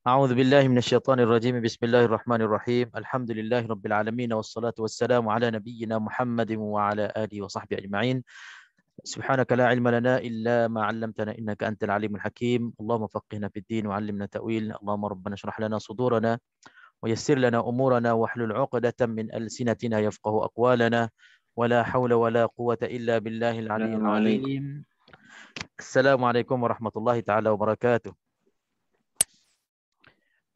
أعوذ بالله من الشيطان الرجيم. بسم الله الرحمن الرحيم. الحمد لله رب العالمين والصلاة والسلام على نبينا محمد وعلى آله وصحبه أجمعين. سبحانك لا علم لنا إلا ما علمتنا إنك أنت العليم الحكيم. اللهم فقهنا في الدين وعلمنا تأويل. اللهم ربنا اشرح لنا صدورنا ويسر لنا أمورنا واحلل عقدة من ألسنتنا يفقه أقوالنا. ولا حول ولا قوة إلا بالله العلي السلام عليكم. العظيم. السلام عليكم ورحمة الله تعالى وبركاته.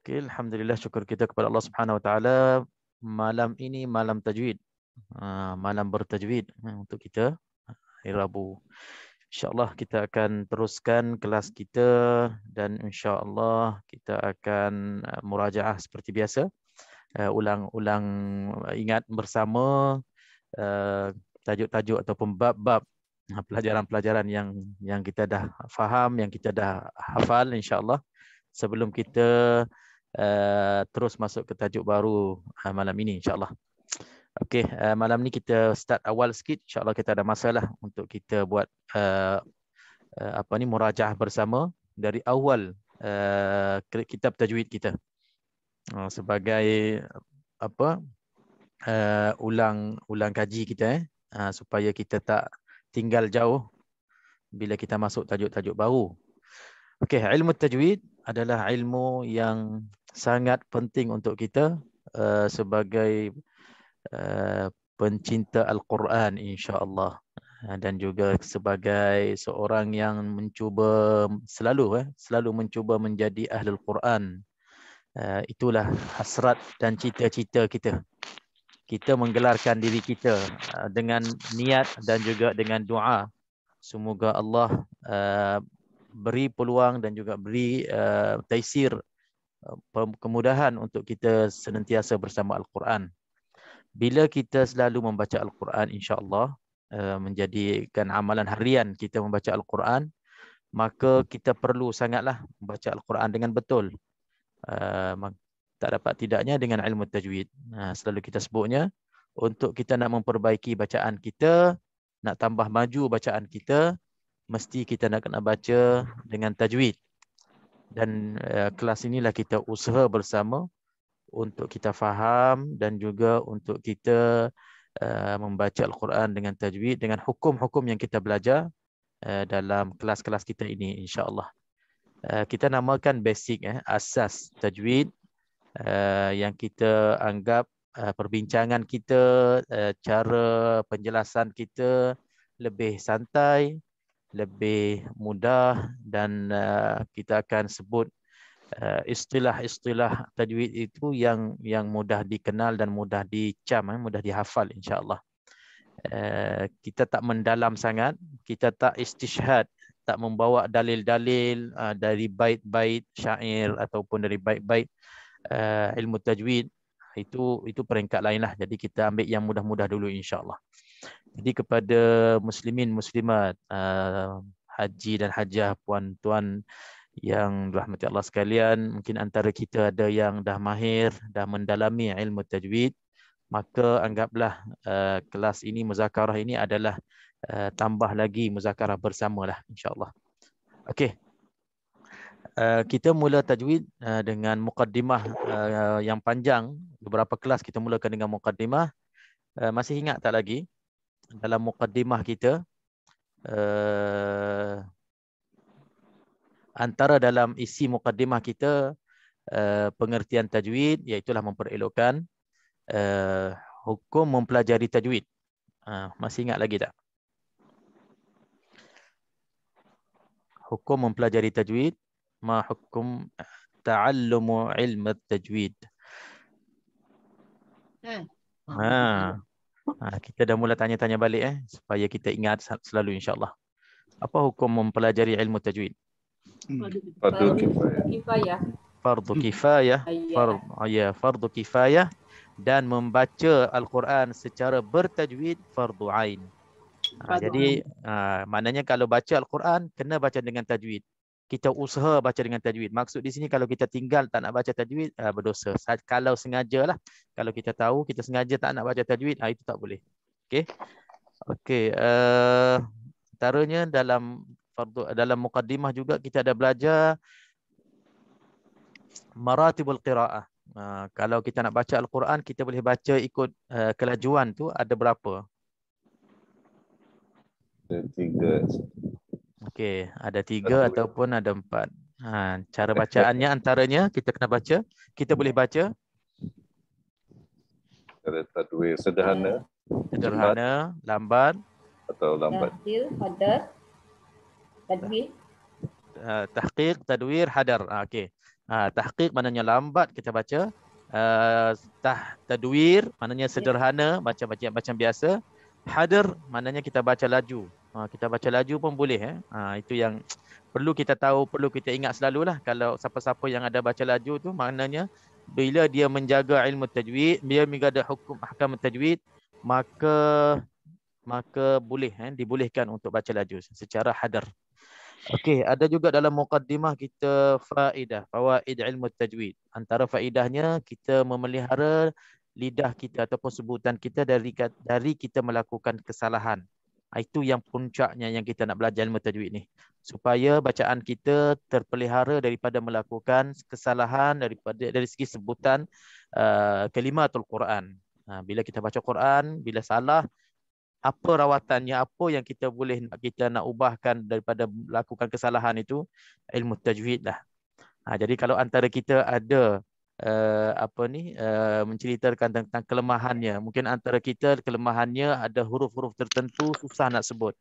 Okay, Alhamdulillah, syukur kita kepada Allah Subhanahu Wa Taala. Malam ini malam tajwid, malam bertajwid untuk kita hari Rabu. InsyaAllah kita akan teruskan kelas kita dan insyaAllah kita akan murajaah seperti biasa. Ulang-ulang ingat bersama tajuk-tajuk ataupun bab-bab pelajaran-pelajaran yang kita dah faham, yang kita dah hafal insyaAllah. Sebelum kita terus masuk ke tajuk baru malam ini insyaAllah. Okey, malam ni kita start awal sikit. InsyaAllah kita ada masalah untuk kita buat murajaah bersama dari awal kitab tajwid kita. Sebagai ulang kaji kita supaya kita tak tinggal jauh bila kita masuk tajuk-tajuk baru. Okey, ilmu tajwid adalah ilmu yang sangat penting untuk kita sebagai pencinta Al-Quran insya-Allah, dan juga sebagai seorang yang mencuba selalu mencuba menjadi ahlul Quran. Itulah hasrat dan cita-cita kita. Kita menggelarkan diri kita dengan niat dan juga dengan doa. Semoga Allah beri peluang dan juga beri taisir, kemudahan untuk kita senantiasa bersama Al-Quran. Bila kita selalu membaca Al-Quran, insya-Allah menjadikan amalan harian kita membaca Al-Quran, maka kita perlu sangatlah membaca Al-Quran dengan betul. Tak dapat tidaknya dengan ilmu tajwid. Selalu kita sebutnya, untuk kita nak memperbaiki bacaan kita, nak tambah maju bacaan kita, mesti kita nak kena baca dengan tajwid. Dan kelas inilah kita usaha bersama untuk kita faham dan juga untuk kita membaca Al-Quran dengan tajwid, dengan hukum-hukum yang kita belajar dalam kelas-kelas kita ini insya-Allah. Kita namakan basic, asas tajwid, yang kita anggap perbincangan kita, cara penjelasan kita lebih santai, lebih mudah, dan kita akan sebut istilah-istilah tajwid itu yang mudah dikenal dan mudah dicam, mudah dihafal insya-Allah. Kita tak mendalam sangat, kita tak istishhad, tak membawa dalil-dalil dari bait-bait syair ataupun dari bait-bait ilmu tajwid. Itu peringkat lainlah. Jadi kita ambil yang mudah-mudah dulu insya-Allah. Jadi kepada muslimin muslimat, haji dan hajah, puan-tuan yang dirahmati Allah sekalian, mungkin antara kita ada yang dah mahir, dah mendalami ilmu tajwid, maka anggaplah kelas ini, muzakarah ini adalah tambah lagi muzakarah bersamalah insya-Allah. Okey. Kita mula tajwid dengan mukaddimah yang panjang. Beberapa kelas kita mulakan dengan mukaddimah. Masih ingat tak lagi dalam mukaddimah kita, antara dalam isi mukaddimah kita pengertian tajwid, iaitulah memperelokkan hukum mempelajari tajwid. Masih ingat lagi tak? Hukum mempelajari tajwid. Ma hukum ta'allumu ilmu tajwid. Kita dah mula tanya-tanya balik supaya kita ingat selalu insya-Allah. Apa hukum mempelajari ilmu tajwid? Fardu kifayah. Fardu kifayah. Fardu kifayah. Dan membaca Al-Quran secara bertajwid fardu ain. Jadi maknanya kalau baca Al-Quran kena baca dengan tajwid. Kita usaha baca dengan tajwid. Maksud di sini kalau kita tinggal tak nak baca tajwid, berdosa. Kalau sengajalah, kalau kita tahu kita sengaja tak nak baca tajwid, itu tak boleh. Okey. Okey, antaranya dalam dalam muqaddimah juga kita ada belajar maratibul qiraah. Kalau kita nak baca Al-Quran, kita boleh baca ikut kelajuan tu ada berapa? Ada 3. Okey, ada 3 ataupun ada 4. Cara bacaannya antaranya kita kena baca. Kita boleh baca Cara tadwir sederhana, sederhana, lambat, atau lambat. Tadwir. tahqiq, tadwir, hadar. Okey. Tahqiq maknanya lambat kita baca. Tadwir maknanya sederhana, baca biasa. Hadar maknanya kita baca laju. Kita baca laju pun boleh. Itu yang perlu kita tahu, perlu kita ingat selalulah. Kalau siapa-siapa yang ada baca laju tu maknanya bila dia menjaga ilmu tajwid, dia menjaga hukum ahkam tajwid, maka boleh dibolehkan untuk baca laju secara hadar. Okey, ada juga dalam muqaddimah kita fawaid ilmu tajwid. Antara faedahnya kita memelihara lidah kita ataupun sebutan kita dari kita melakukan kesalahan. Itu yang puncaknya yang kita nak belajar ilmu tajwid ni. Supaya bacaan kita terpelihara daripada melakukan kesalahan dari segi sebutan kalimatul Quran. Bila kita baca Quran, bila salah, apa rawatannya, apa yang kita nak ubahkan daripada melakukan kesalahan itu, ilmu tajwid lah. Jadi kalau antara kita ada menceritakan tentang kelemahannya, mungkin antara kita kelemahannya ada huruf-huruf tertentu susah nak sebut.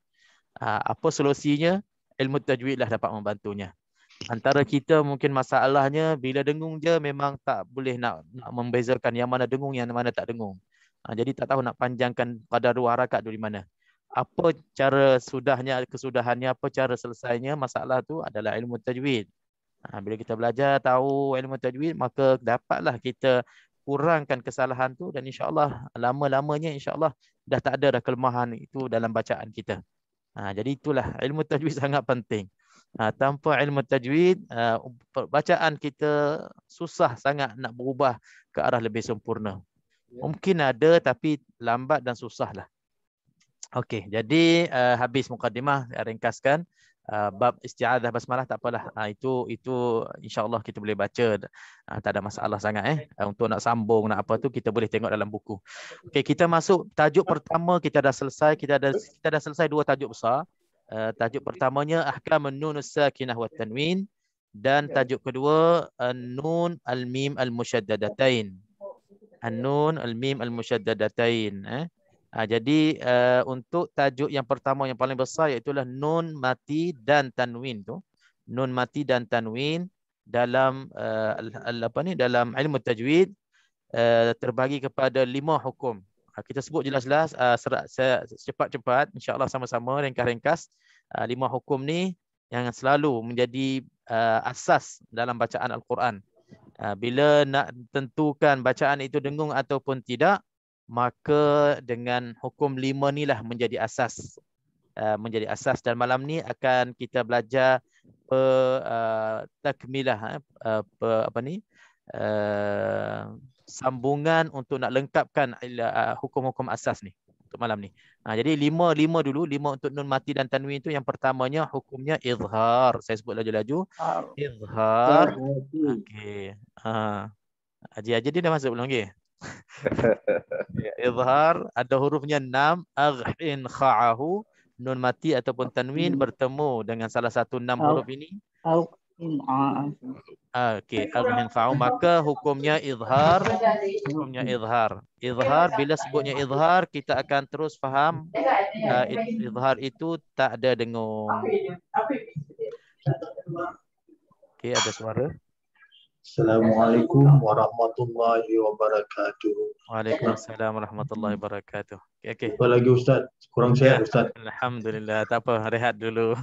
Apa solusinya? Ilmu tajwid lah dapat membantunya. Antara kita mungkin masalahnya bila dengung je memang tak boleh nak membezakan yang mana dengung, yang mana tak dengung. Jadi tak tahu nak panjangkan qadar 2 harakat dari mana. Apa cara kesudahannya, apa cara selesainya masalah tu adalah ilmu tajwid. Bila kita belajar tahu ilmu tajwid, maka dapatlah kita kurangkan kesalahan tu dan insya-Allah lama-lamanya insya-Allah dah tak ada dah kelemahan itu dalam bacaan kita. Jadi itulah ilmu tajwid sangat penting. Tanpa ilmu tajwid, bacaan kita susah sangat nak berubah ke arah lebih sempurna. Mungkin ada tapi lambat dan susah lah. Okey, jadi habis muqaddimah, ringkaskan. Bab isti'adzah basmalah tak apalah. Itu insya-Allah kita boleh baca. Tak ada masalah sangat untuk nak sambung nak apa tu kita boleh tengok dalam buku. Okey, kita masuk tajuk pertama, kita dah selesai. Kita dah selesai 2 tajuk besar. Tajuk pertamanya ahkamun nun sakinah wat tanwin dan tajuk kedua an-nun al-mim al-musyaddadatain. An-nun al-mim al-musyaddadatain. Jadi untuk tajuk yang pertama yang paling besar iaitu nun mati dan tanwin tu. Nun mati dan tanwin dalam dalam ilmu tajwid terbagi kepada 5 hukum. Kita sebut jelas-jelas cepat-cepat insya-Allah sama-sama ringkas-ringkas 5 hukum ni yang selalu menjadi asas dalam bacaan Al-Quran. Bila nak tentukan bacaan itu dengung ataupun tidak, maka dengan hukum 5 ni lah menjadi asas. Dan malam ni akan kita belajar takmilah sambungan untuk nak lengkapkan hukum-hukum asas ni untuk malam ni. Jadi 5 dulu, 5 untuk nun mati dan tanwin tu. Yang pertamanya hukumnya izhar. Saya sebut laju-laju. Izhar. Okey. Haji dia dah masuk belum lagi? Izhar ada hurufnya 6, aghin kha'ahu, nun mati ataupun tanwin bertemu dengan salah satu 6 huruf ini. Okey, aghin kha'ahu, maka hukumnya izhar. Izhar bila sebutnya izhar kita akan terus faham izhar itu tak ada dengung. Okey, ada suara. Assalamualaikum warahmatullahi wabarakatuh. Waalaikumsalam warahmatullahi wabarakatuh. Okey. Apa lagi Ustaz? Kurang sihat Ustaz. Alhamdulillah. Tak apa, rehat dulu.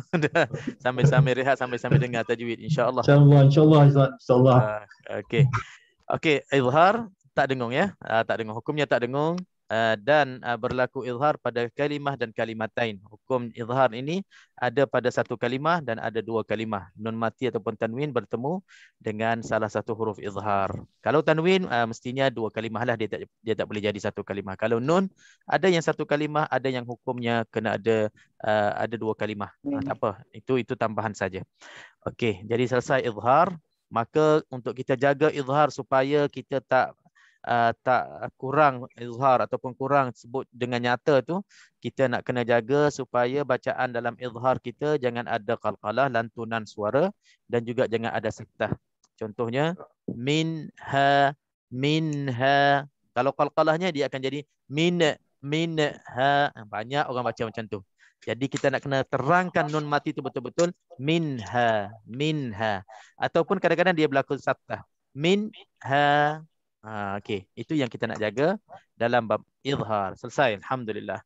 Sambil rehat sambil dengar tajwid insya-Allah. Insya-Allah Ustaz. Insya-Allah. Okey. Okey, izhar tak dengung ya. Tak dengung. Hukumnya tak dengung. dan berlaku izhar pada kalimah dan kalimatain. Hukum izhar ini ada pada satu kalimah dan ada dua kalimah. Nun mati ataupun tanwin bertemu dengan salah satu huruf izhar. Kalau tanwin mestinya dua kalimah lah, dia tak boleh jadi satu kalimah. Kalau nun ada yang satu kalimah, ada yang hukumnya kena ada dua kalimah. Tak apa, itu tambahan saja. Okey, jadi selesai izhar. Maka untuk kita jaga izhar supaya kita tak kurang izhar ataupun kurang sebut dengan nyata tu, kita nak kena jaga supaya bacaan dalam izhar kita jangan ada qalqalah, lantunan suara, dan juga jangan ada saktah. Contohnya minha. Kalau qalqalahnya dia akan jadi minha. Banyak orang baca macam tu. Jadi kita nak kena terangkan nun mati itu betul-betul minha. Ataupun kadang-kadang dia berlaku saktah. Minha. Okey, itu yang kita nak jaga dalam bab izhar. Selesai, alhamdulillah.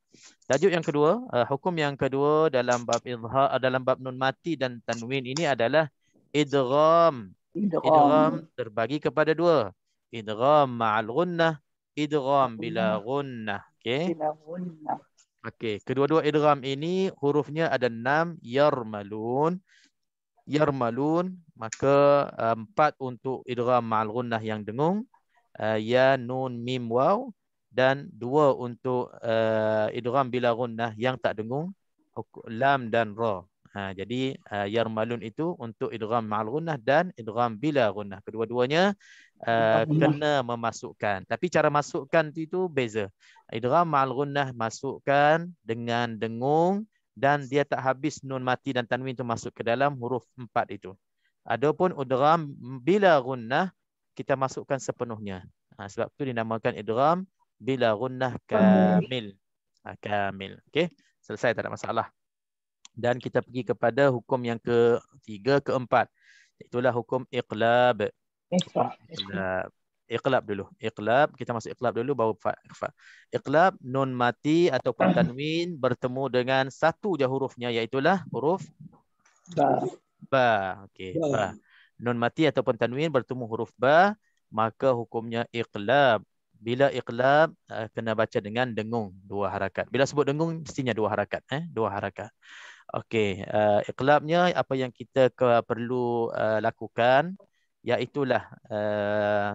Tajuk yang kedua, hukum yang kedua dalam bab izhar, dalam bab nun mati dan tanwin ini adalah idgham. Idgham terbagi kepada dua. Idgham ma'al gunnah, idgham bila gunnah. Okey. Okey, kedua-dua idgham ini hurufnya ada 6, yarmalun. Maka 4 untuk idgham ma'al gunnah yang dengung, ya, nun, mim, waw, dan 2 untuk idgham bila gunnah yang tak dengung, lam dan ra. Jadi yarmalun itu untuk idgham ma'al gunnah dan idgham bila gunnah. Kedua-duanya kena memasukkan. Tapi cara masukkan itu beza. Idgham ma'al gunnah masukkan dengan dengung dan dia tak habis nun mati dan tanwin itu masuk ke dalam huruf 4 itu. Adapun idgham bila gunnah kita masukkan sepenuhnya. Sebab itu dinamakan idgham bila gunnah kamil. Kamil. Okey, selesai, tak ada masalah. Dan kita pergi kepada hukum yang ketiga, keempat. Itulah hukum iqlab. Iqlab dulu. Iqlab, kita masuk iqlab dulu baru ikhfa. Iqlab, nun mati ataupun tanwin bertemu dengan satu je hurufnya, iaitulah huruf ba. Okey, ba. Nun mati ataupun tanwin bertemu huruf ba, maka hukumnya iqlab. Bila iqlab kena baca dengan dengung, 2 harakat. Bila sebut dengung mestinya 2 harakat, 2 harakat. Okey, iqlabnya apa yang kita perlu lakukan, iaitulah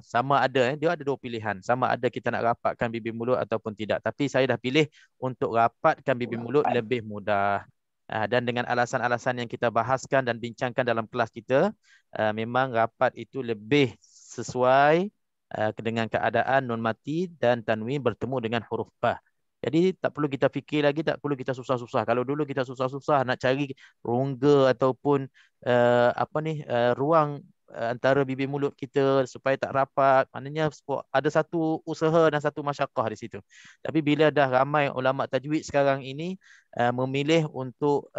sama ada dia ada 2 pilihan. Sama ada kita nak rapatkan bibir mulut ataupun tidak. Tapi saya dah pilih untuk rapatkan bibir mulut lebih mudah. Dan dengan alasan-alasan yang kita bahaskan dan bincangkan dalam kelas kita, memang rapat itu lebih sesuai dengan keadaan nun mati dan tanwin bertemu dengan huruf ba. Jadi tak perlu kita fikir lagi, tak perlu kita susah-susah. Kalau dulu kita susah-susah nak cari rongga ataupun ruang antara bibir mulut kita supaya tak rapat, maknanya ada satu usaha dan satu masyaqqah di situ. Tapi bila dah ramai ulama tajwid sekarang ini memilih untuk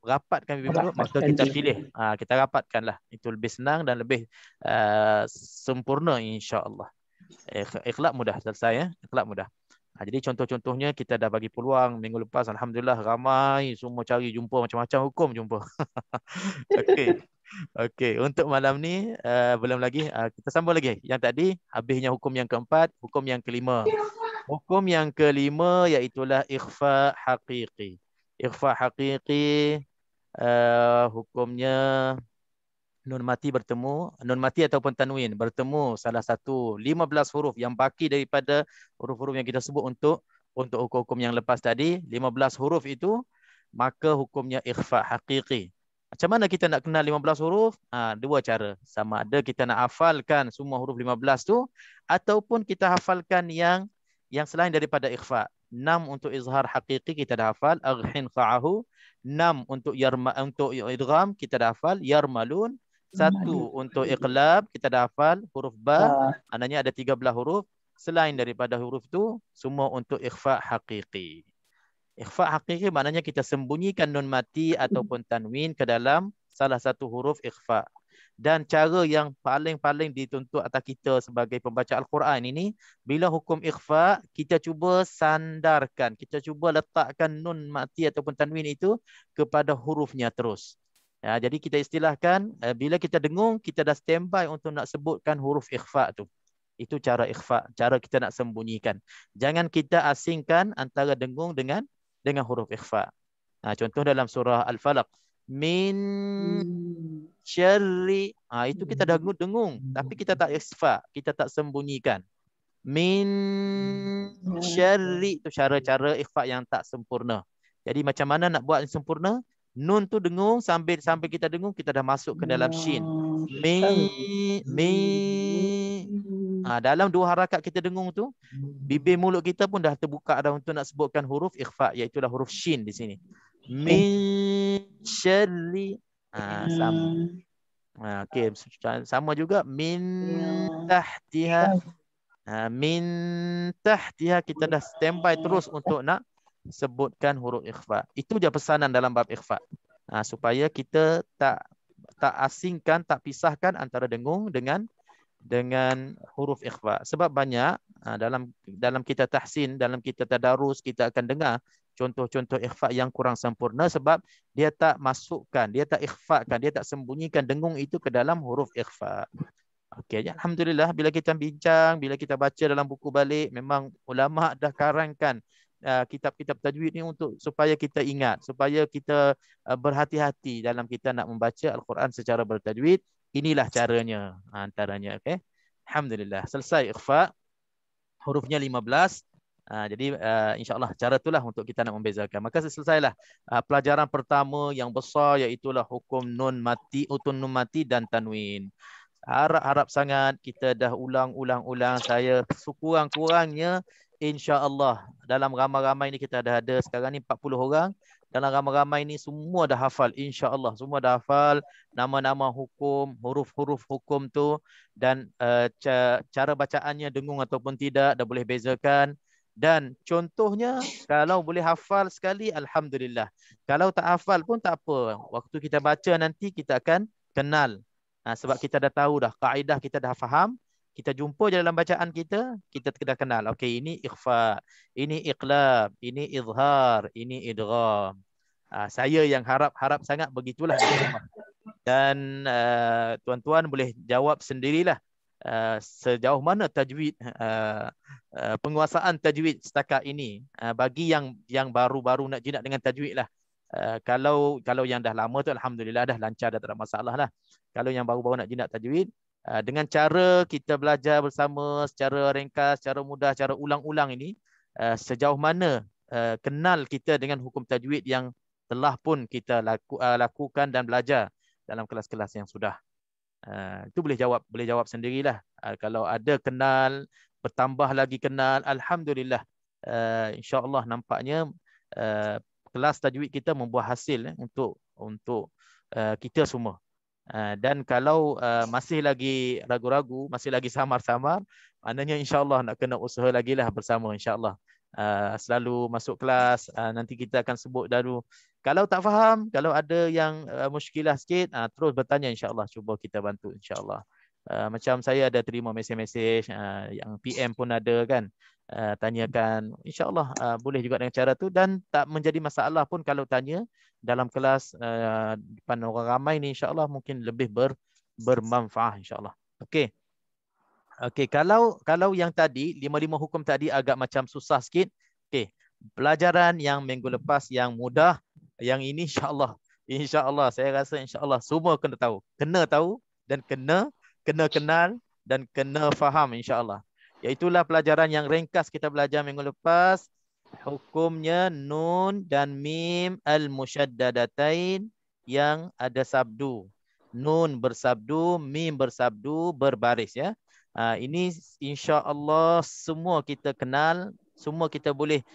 rapatkan bibir mulut, maka kita pilih kita rapatkanlah. Itu lebih senang dan lebih sempurna, insya-Allah. Iqlab mudah, selesai ya. Iqlab mudah. Jadi contoh-contohnya kita dah bagi peluang minggu lepas, alhamdulillah ramai semua cari jumpa macam-macam hukum jumpa. Okey. Okey, untuk malam ni belum lagi, kita sambung lagi. Yang tadi habisnya hukum yang keempat, hukum yang kelima. Hukum yang kelima iaitulah ikhfa haqiqi. Ikhfa haqiqi hukumnya nun mati ataupun tanwin bertemu salah satu 15 huruf yang baki daripada huruf-huruf yang kita sebut untuk hukum-hukum yang lepas tadi, 15 huruf itu, maka hukumnya ikhfa haqiqi. Macam mana kita nak kenal 15 huruf? 2 cara. Sama ada kita nak hafalkan semua huruf 15 tu, ataupun kita hafalkan yang selain daripada ikhfa. 6 untuk izhar haqiqi kita dah hafal, aghin kha'ahu. 6 untuk idgham kita dah hafal, yarmalun. 1 untuk iqlab kita dah hafal, huruf ba. Maknanya ada 13 huruf. Selain daripada huruf tu, semua untuk ikhfa haqiqi. Ikhfa haqiqi maknanya kita sembunyikan nun mati ataupun tanwin ke dalam salah satu huruf ikhfa. Dan cara yang paling dituntut atas kita sebagai pembaca Al-Quran ini, bila hukum ikhfa, kita cuba sandarkan, kita cuba letakkan nun mati ataupun tanwin itu kepada hurufnya terus. Jadi kita istilahkan, bila kita dengung, kita dah standby untuk nak sebutkan huruf ikhfa tu. Itu cara ikhfa, cara kita nak sembunyikan. Jangan kita asingkan antara dengung dengan huruf ikhfa. Contoh dalam surah Al-Falaq, min syarri, itu kita dah dengung tapi kita tak ikhfa, kita tak sembunyikan. Min syarri, itu cara-cara ikhfa yang tak sempurna. Jadi macam mana nak buat yang sempurna? Nun tu dengung, sambil kita dengung, kita dah masuk ke dalam shin. Dalam 2 harakat kita dengung tu, bibir mulut kita pun dah terbuka dah untuk nak sebutkan huruf ikhfa, iaitu huruf shin di sini. Min syarri, sama. Okey, sama juga min tahtiha. Min tahtiha, kita dah standby terus untuk nak sebutkan huruf ikhfa. Itu je pesanan dalam bab ikhfa. Supaya kita tak asingkan, tak pisahkan antara dengung dengan huruf ikhfa. Sebab banyak dalam kita tahsin, dalam kita tadarus, kita akan dengar contoh-contoh ikhfa yang kurang sempurna sebab dia tak masukkan, dia tak ikhfakan, dia tak sembunyikan dengung itu ke dalam huruf ikhfa. Okey, alhamdulillah bila kita bincang, bila kita baca dalam buku balik, memang ulama dah karangkan kitab-kitab tajwid ni untuk supaya kita ingat, supaya kita berhati-hati dalam kita nak membaca Al-Quran secara bertajwid. Inilah caranya antaranya. Okey, alhamdulillah selesai ikhfa, hurufnya 15. Jadi insya-Allah cara itulah untuk kita nak membezakan. Maka selesailah pelajaran pertama yang besar, iaitulah hukum nun mati, utun nun mati dan tanwin. Harap sangat kita dah ulang-ulang. Saya sekurang-kurangnya insya-Allah dalam ramai-ramai ni kita dah ada sekarang ni 40 orang. Dalam ramai-ramai ni semua dah hafal, insya-Allah semua dah hafal nama-nama hukum, huruf-huruf hukum tu, dan cara bacaannya dengung ataupun tidak dah boleh bezakan. Dan contohnya kalau boleh hafal sekali, alhamdulillah. Kalau tak hafal pun tak apa. Waktu kita baca nanti kita akan kenal. Sebab kita dah tahu dah kaedah, kita dah faham. Kita jumpa je dalam bacaan kita dah kenal. Okey, ini ikhfa, ini iqlab, ini izhar, ini idgham. Saya yang harap sangat begitulah di rumah. Dan tuan-tuan boleh jawab sendirilah sejauh mana tajwid, penguasaan tajwid setakat ini. Bagi yang baru-baru nak jinak dengan tajwid lah. Kalau yang dah lama tu alhamdulillah dah lancar, dah tak ada masalah lah. Kalau yang baru-baru nak jinak tajwid, dengan cara kita belajar bersama secara ringkas, secara mudah, cara ulang-ulang ini, sejauh mana kenal kita dengan hukum tajwid yang telah pun kita lakukan dan belajar dalam kelas-kelas yang sudah. Itu boleh jawab sendirilah. Kalau ada kenal, bertambah lagi kenal, alhamdulillah. InsyaAllah nampaknya kelas tajwid kita membuah hasil untuk kita semua. Dan kalau masih lagi ragu-ragu, masih lagi samar-samar, maknanya insya-Allah nak kena usaha lagi lah bersama insya-Allah. Selalu masuk kelas, nanti kita akan sebut dulu. Kalau tak faham, kalau ada yang muskilah sikit, terus bertanya insya-Allah, cuba kita bantu insya-Allah. Macam saya ada terima mesej-mesej, yang PM pun ada kan, tanyakan, insya-Allah boleh juga dengan cara tu, dan tak menjadi masalah pun kalau tanya dalam kelas depan orang ramai ni, insya-Allah mungkin lebih bermanfaat insya-Allah. Okey. Kalau yang tadi 5 hukum tadi agak macam susah sikit. Okey. Pelajaran yang minggu lepas yang mudah, yang ini insya-Allah saya rasa insya-Allah semua kena tahu dan kena kenal dan kena faham insya-Allah. Iaitulah pelajaran yang ringkas kita belajar minggu lepas. Hukumnya nun dan mim al-musyaddadatain yang ada sabdu. Nun bersabdu, mim bersabdu, berbaris ya. Ini insya-Allah semua kita kenal, semua kita boleh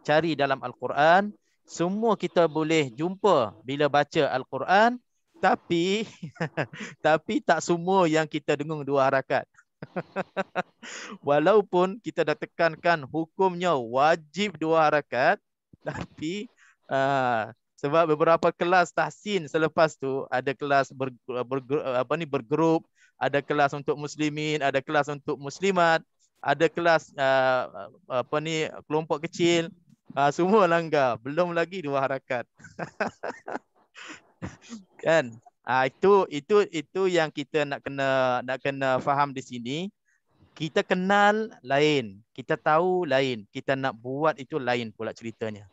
cari dalam Al-Quran, semua kita boleh jumpa bila baca Al-Quran, tapi tak semua yang kita dengung 2 harakat. Walaupun kita dah tekankan hukumnya wajib 2 harakat, tapi sebab beberapa kelas tahsin selepas tu ada kelas bergrup, ada kelas untuk muslimin, ada kelas untuk muslimat, ada kelas kelompok kecil, semua langgar, belum lagi 2 harakat. Kan? Itu yang kita nak kena faham di sini. Kita kenal lain, kita tahu lain, kita nak buat itu lain pula ceritanya.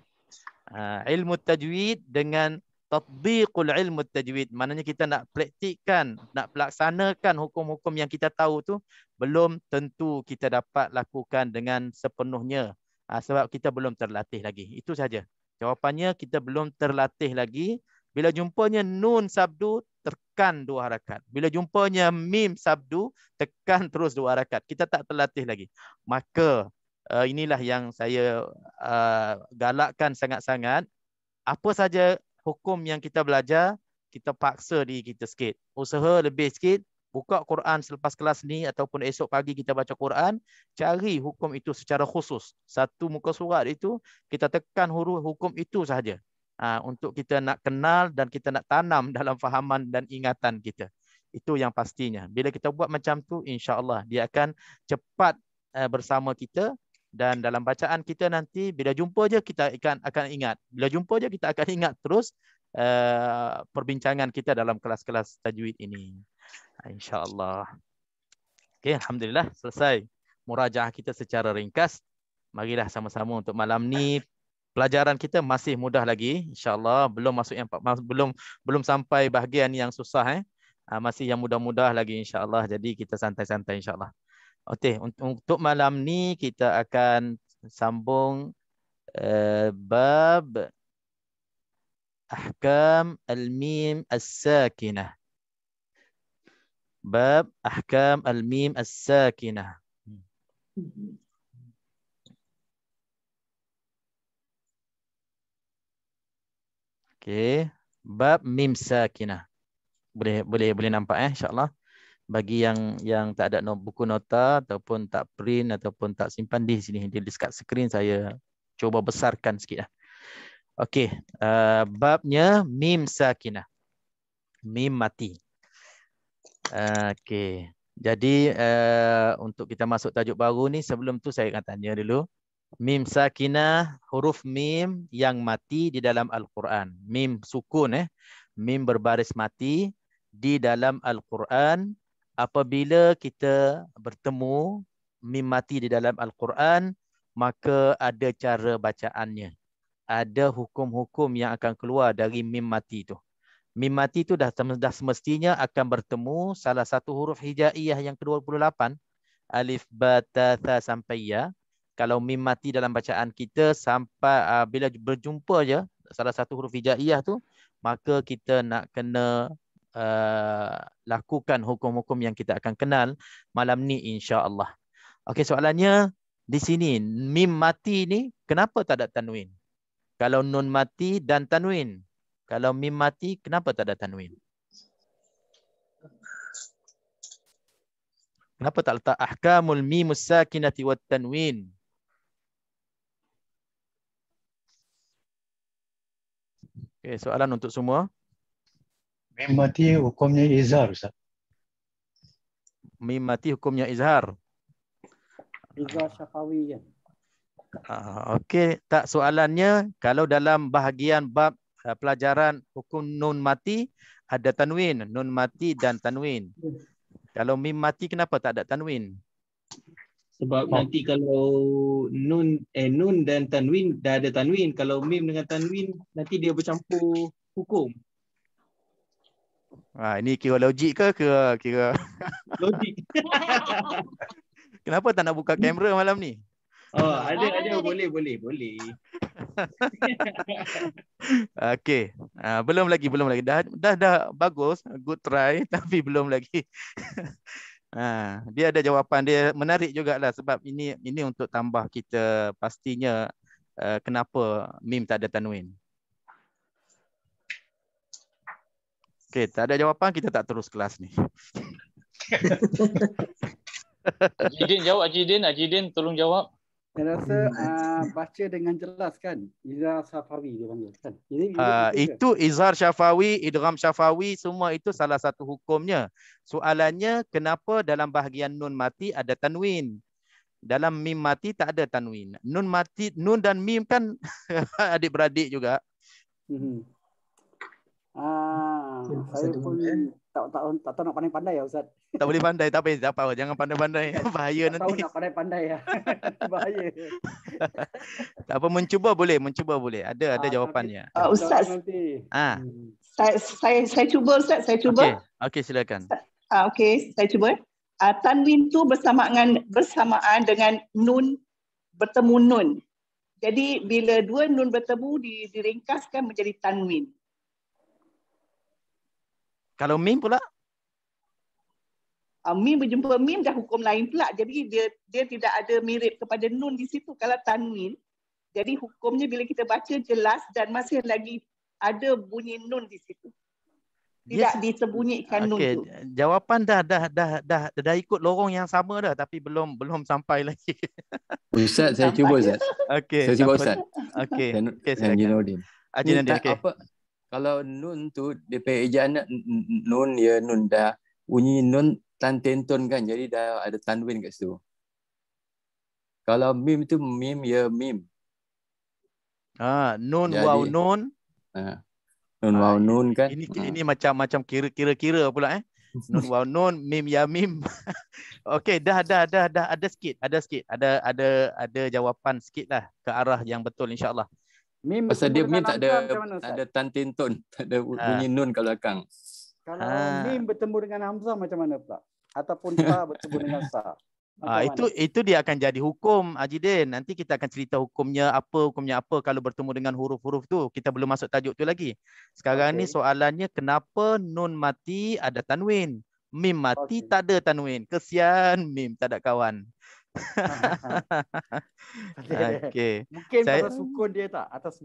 Ilmu tajwid dengan tatbiqul ilmu tajwid, maknanya kita nak praktikkan, nak pelaksanakan hukum-hukum yang kita tahu tu belum tentu kita dapat lakukan dengan sepenuhnya. Sebab kita belum terlatih lagi. Itu saja. Jawapannya kita belum terlatih lagi. Bila jumpanya nun sabdu, tekan 2 harakat. Bila jumpanya mim sabdu, tekan terus 2 harakat. Kita tak terlatih lagi. Maka inilah yang saya galakkan sangat-sangat. Apa saja hukum yang kita belajar, kita paksa diri kita sikit. Usaha lebih sikit. Buka Quran selepas kelas ni ataupun esok pagi kita baca Quran, cari hukum itu secara khusus. Satu muka surat itu, kita tekan huruf hukum itu sahaja. Untuk kita nak kenal dan kita nak tanam dalam fahaman dan ingatan kita. Itu yang pastinya. Bila kita buat macam tu, insya-Allah dia akan cepat bersama kita, dan dalam bacaan kita nanti bila jumpa je kita akan ingat. Bila jumpa je kita akan ingat terus perbincangan kita dalam kelas-kelas tajwid ini. Insya-Allah. Okey, alhamdulillah selesai murajaah kita secara ringkas. Marilah sama-sama untuk malam ni. Pelajaran kita masih mudah lagi, insya-Allah. Belum masuk yang belum sampai bahagian yang susah masih yang mudah-mudah lagi insya-Allah. Jadi kita santai-santai insya-Allah. Okey, untuk malam ni kita akan sambung bab ahkam al-mim as-sakinah. Bab ahkam al-mim as-sakinah. Okey, bab mim sakinah. Boleh nampak insya-Allah. Bagi yang tak ada buku nota ataupun tak print ataupun tak simpan di sini, di dekat skrin saya cuba besarkan sikit. Okey, babnya mim sakinah. Mim mati. Okey. Jadi untuk kita masuk tajuk baru ni, sebelum tu saya akan tanya dulu. Mim sakinah, huruf mim yang mati di dalam Al-Quran. Mim sukun mim berbaris mati di dalam Al-Quran. Apabila kita bertemu mim mati di dalam Al-Quran, maka ada cara bacaannya. Ada hukum-hukum yang akan keluar dari mim mati itu. Mim mati itu dah semestinya akan bertemu salah satu huruf hijaiyah yang ke-28. Alif, ba, ta, tha sampai ya. Kalau mim mati dalam bacaan kita sampai bila berjumpa je salah satu huruf hijaiyah tu, maka kita nak kena lakukan hukum-hukum yang kita akan kenal malam ni insya-Allah. Okey, soalannya di sini mim mati ni kenapa tak ada tanwin? Kalau nun mati dan tanwin. Kalau mim mati kenapa tak ada tanwin? Kenapa tak letak ahkamul mimus sakinati wat tanwin? Okey, soalan untuk semua. Mim mati hukumnya izhar, Ustaz. Mim mati hukumnya izhar. Izhar syafawi kan. Okey, tak soalannya kalau dalam bahagian bab pelajaran hukum nun mati ada tanwin, nun mati dan tanwin. Kalau mim mati kenapa tak ada tanwin? Sebab nanti kalau nun dan tanwin dah ada tanwin, kalau mim dengan tanwin nanti dia bercampur hukum. Ini kira logik ke kira Logik. kenapa tak nak buka kamera malam ni? Ada boleh. Okey. Belum lagi. Dah bagus, good try tapi belum lagi. Dia ada jawapan dia, menarik jugalah sebab ini untuk tambah kita pastinya kenapa mim tak ada tanwin. Okey, tak ada jawapan kita tak terus kelas ni. Ajidin jawab, Ajidin tolong jawab. Saya rasa baca dengan jelas kan. Izhar syafawi dia panggil kan. Itu izhar syafawi, idgham syafawi, semua itu salah satu hukumnya. Soalannya kenapa dalam bahagian nun mati ada tanwin? Dalam mim mati tak ada tanwin. Nun mati, nun dan mim kan adik-beradik juga. Saya pun tak tahu nak pandai-pandai ya Ustaz. Tak boleh pandai, tak apa. Jangan pandai-pandai. Bahaya Tak tahu nanti. nak pandai-pandai ya. Bahaya. Tak apa, mencuba boleh. Ada jawapannya. Ustaz, Nanti. saya cuba Ustaz, saya cuba. Okey, silakan. Okey, saya cuba. Tanwin tu bersamaan dengan nun, bertemu nun. Jadi bila dua nun bertemu diringkaskan menjadi tanwin. Kalau mim pula? Mim berjumpa mim dah hukum lain pula. Jadi dia tidak ada mirip kepada nun di situ kalau tanwin. Jadi hukumnya bila kita baca jelas dan masih lagi ada bunyi nun di situ. Tidak disembunyikan nun tu. Jawapan dah ikut lorong yang sama dah tapi belum sampai lagi. Ustaz, saya cuba Ustaz. Okey. Saya cuba Ustaz. Okey. Haji Nordin. Haji Nordin, okey. Apa? Kalau nun tu DP ejaan nun ya nun dah bunyi nun tan tentun kan, jadi dah ada tanwin kat situ. Kalau mim tu mim ya mim. Nun jadi, waw nun. Nun waw nun kan. Ini macam kira pula Nun waw nun, mim ya mim. Okey, dah ada sikit. Ada jawapan sikit lah ke arah yang betul insya-Allah. Mim pasal dia mim tak tak ada tan tentun, tak ada bunyi nun kat belakang. Kalau mim bertemu dengan hamzah macam mana pula? Ataupun ta bertemu dengan sa. Itu dia akan jadi hukum, Haji Din. Nanti kita akan cerita hukumnya apa kalau bertemu dengan huruf-huruf tu. Kita belum masuk tajuk tu lagi. Sekarang ni soalannya kenapa nun mati ada tanwin, mim mati tak ada tanwin. Kesian mim tak ada kawan. Okey. Mungkin pasal sukun dia tak? Atas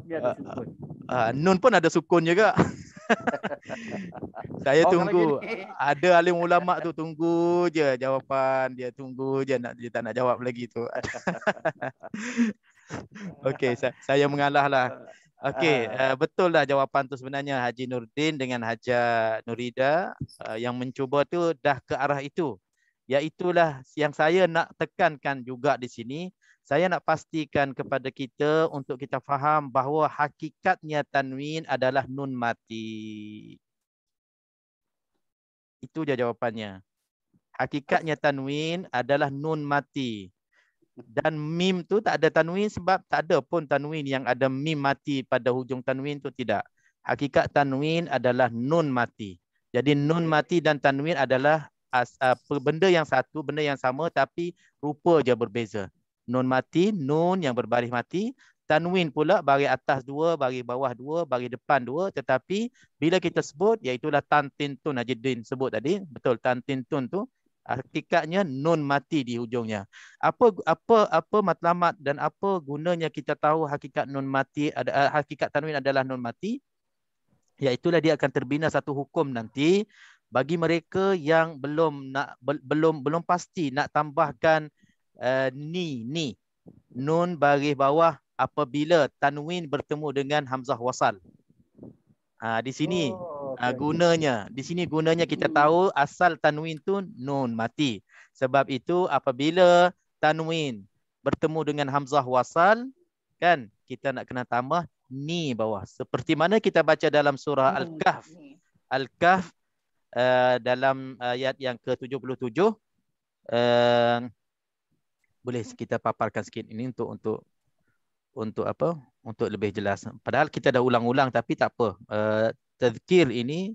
dia ada sukun. Nun pun ada sukun juga. Saya tunggu. Ada alim ulama tu tunggu je jawapan dia, tunggu je dia tak nak jawab lagi tu. Okey, saya mengalah lah. Okey, betul lah jawapan tu sebenarnya Haji Nordin dengan Haja Nurida yang mencuba tu dah ke arah itu. Iaitulah yang saya nak tekankan juga di sini. Saya nak pastikan kepada kita untuk kita faham bahawa hakikatnya tanwin adalah nun mati. Itu je jawapannya. Hakikatnya tanwin adalah nun mati. Dan mim tu tak ada tanwin sebab tak ada pun tanwin yang ada mim mati pada hujung tanwin tu, tidak. Hakikat tanwin adalah nun mati. Jadi nun mati dan tanwin adalah benda yang satu, benda yang sama tapi rupa je berbeza. Nun mati, nun yang berbaris mati. Tanwin pula baris atas dua, baris bawah dua, baris depan dua. Tetapi bila kita sebut, iaitulah tan tintun, Haji Din sebut tadi. Betul, tan tintun tu hakikatnya nun mati di hujungnya. Apa matlamat dan apa gunanya kita tahu hakikat nun mati, hakikat tanwin adalah nun mati? Iaitulah dia akan terbina satu hukum nanti bagi mereka yang belum pasti nak tambahkan ni nun baris bawah apabila tanwin bertemu dengan hamzah wasal. Di sini gunanya, kita tahu asal tanwin tu nun mati. Sebab itu apabila tanwin bertemu dengan hamzah wasal kan, kita nak kena tambah ni bawah. Seperti mana kita baca dalam surah Al-Kahf. Al-Kahf dalam ayat yang ke-77. Boleh kita paparkan sikit ini untuk apa? Untuk lebih jelas. Padahal kita dah ulang-ulang tapi tak apa. Tazkir ini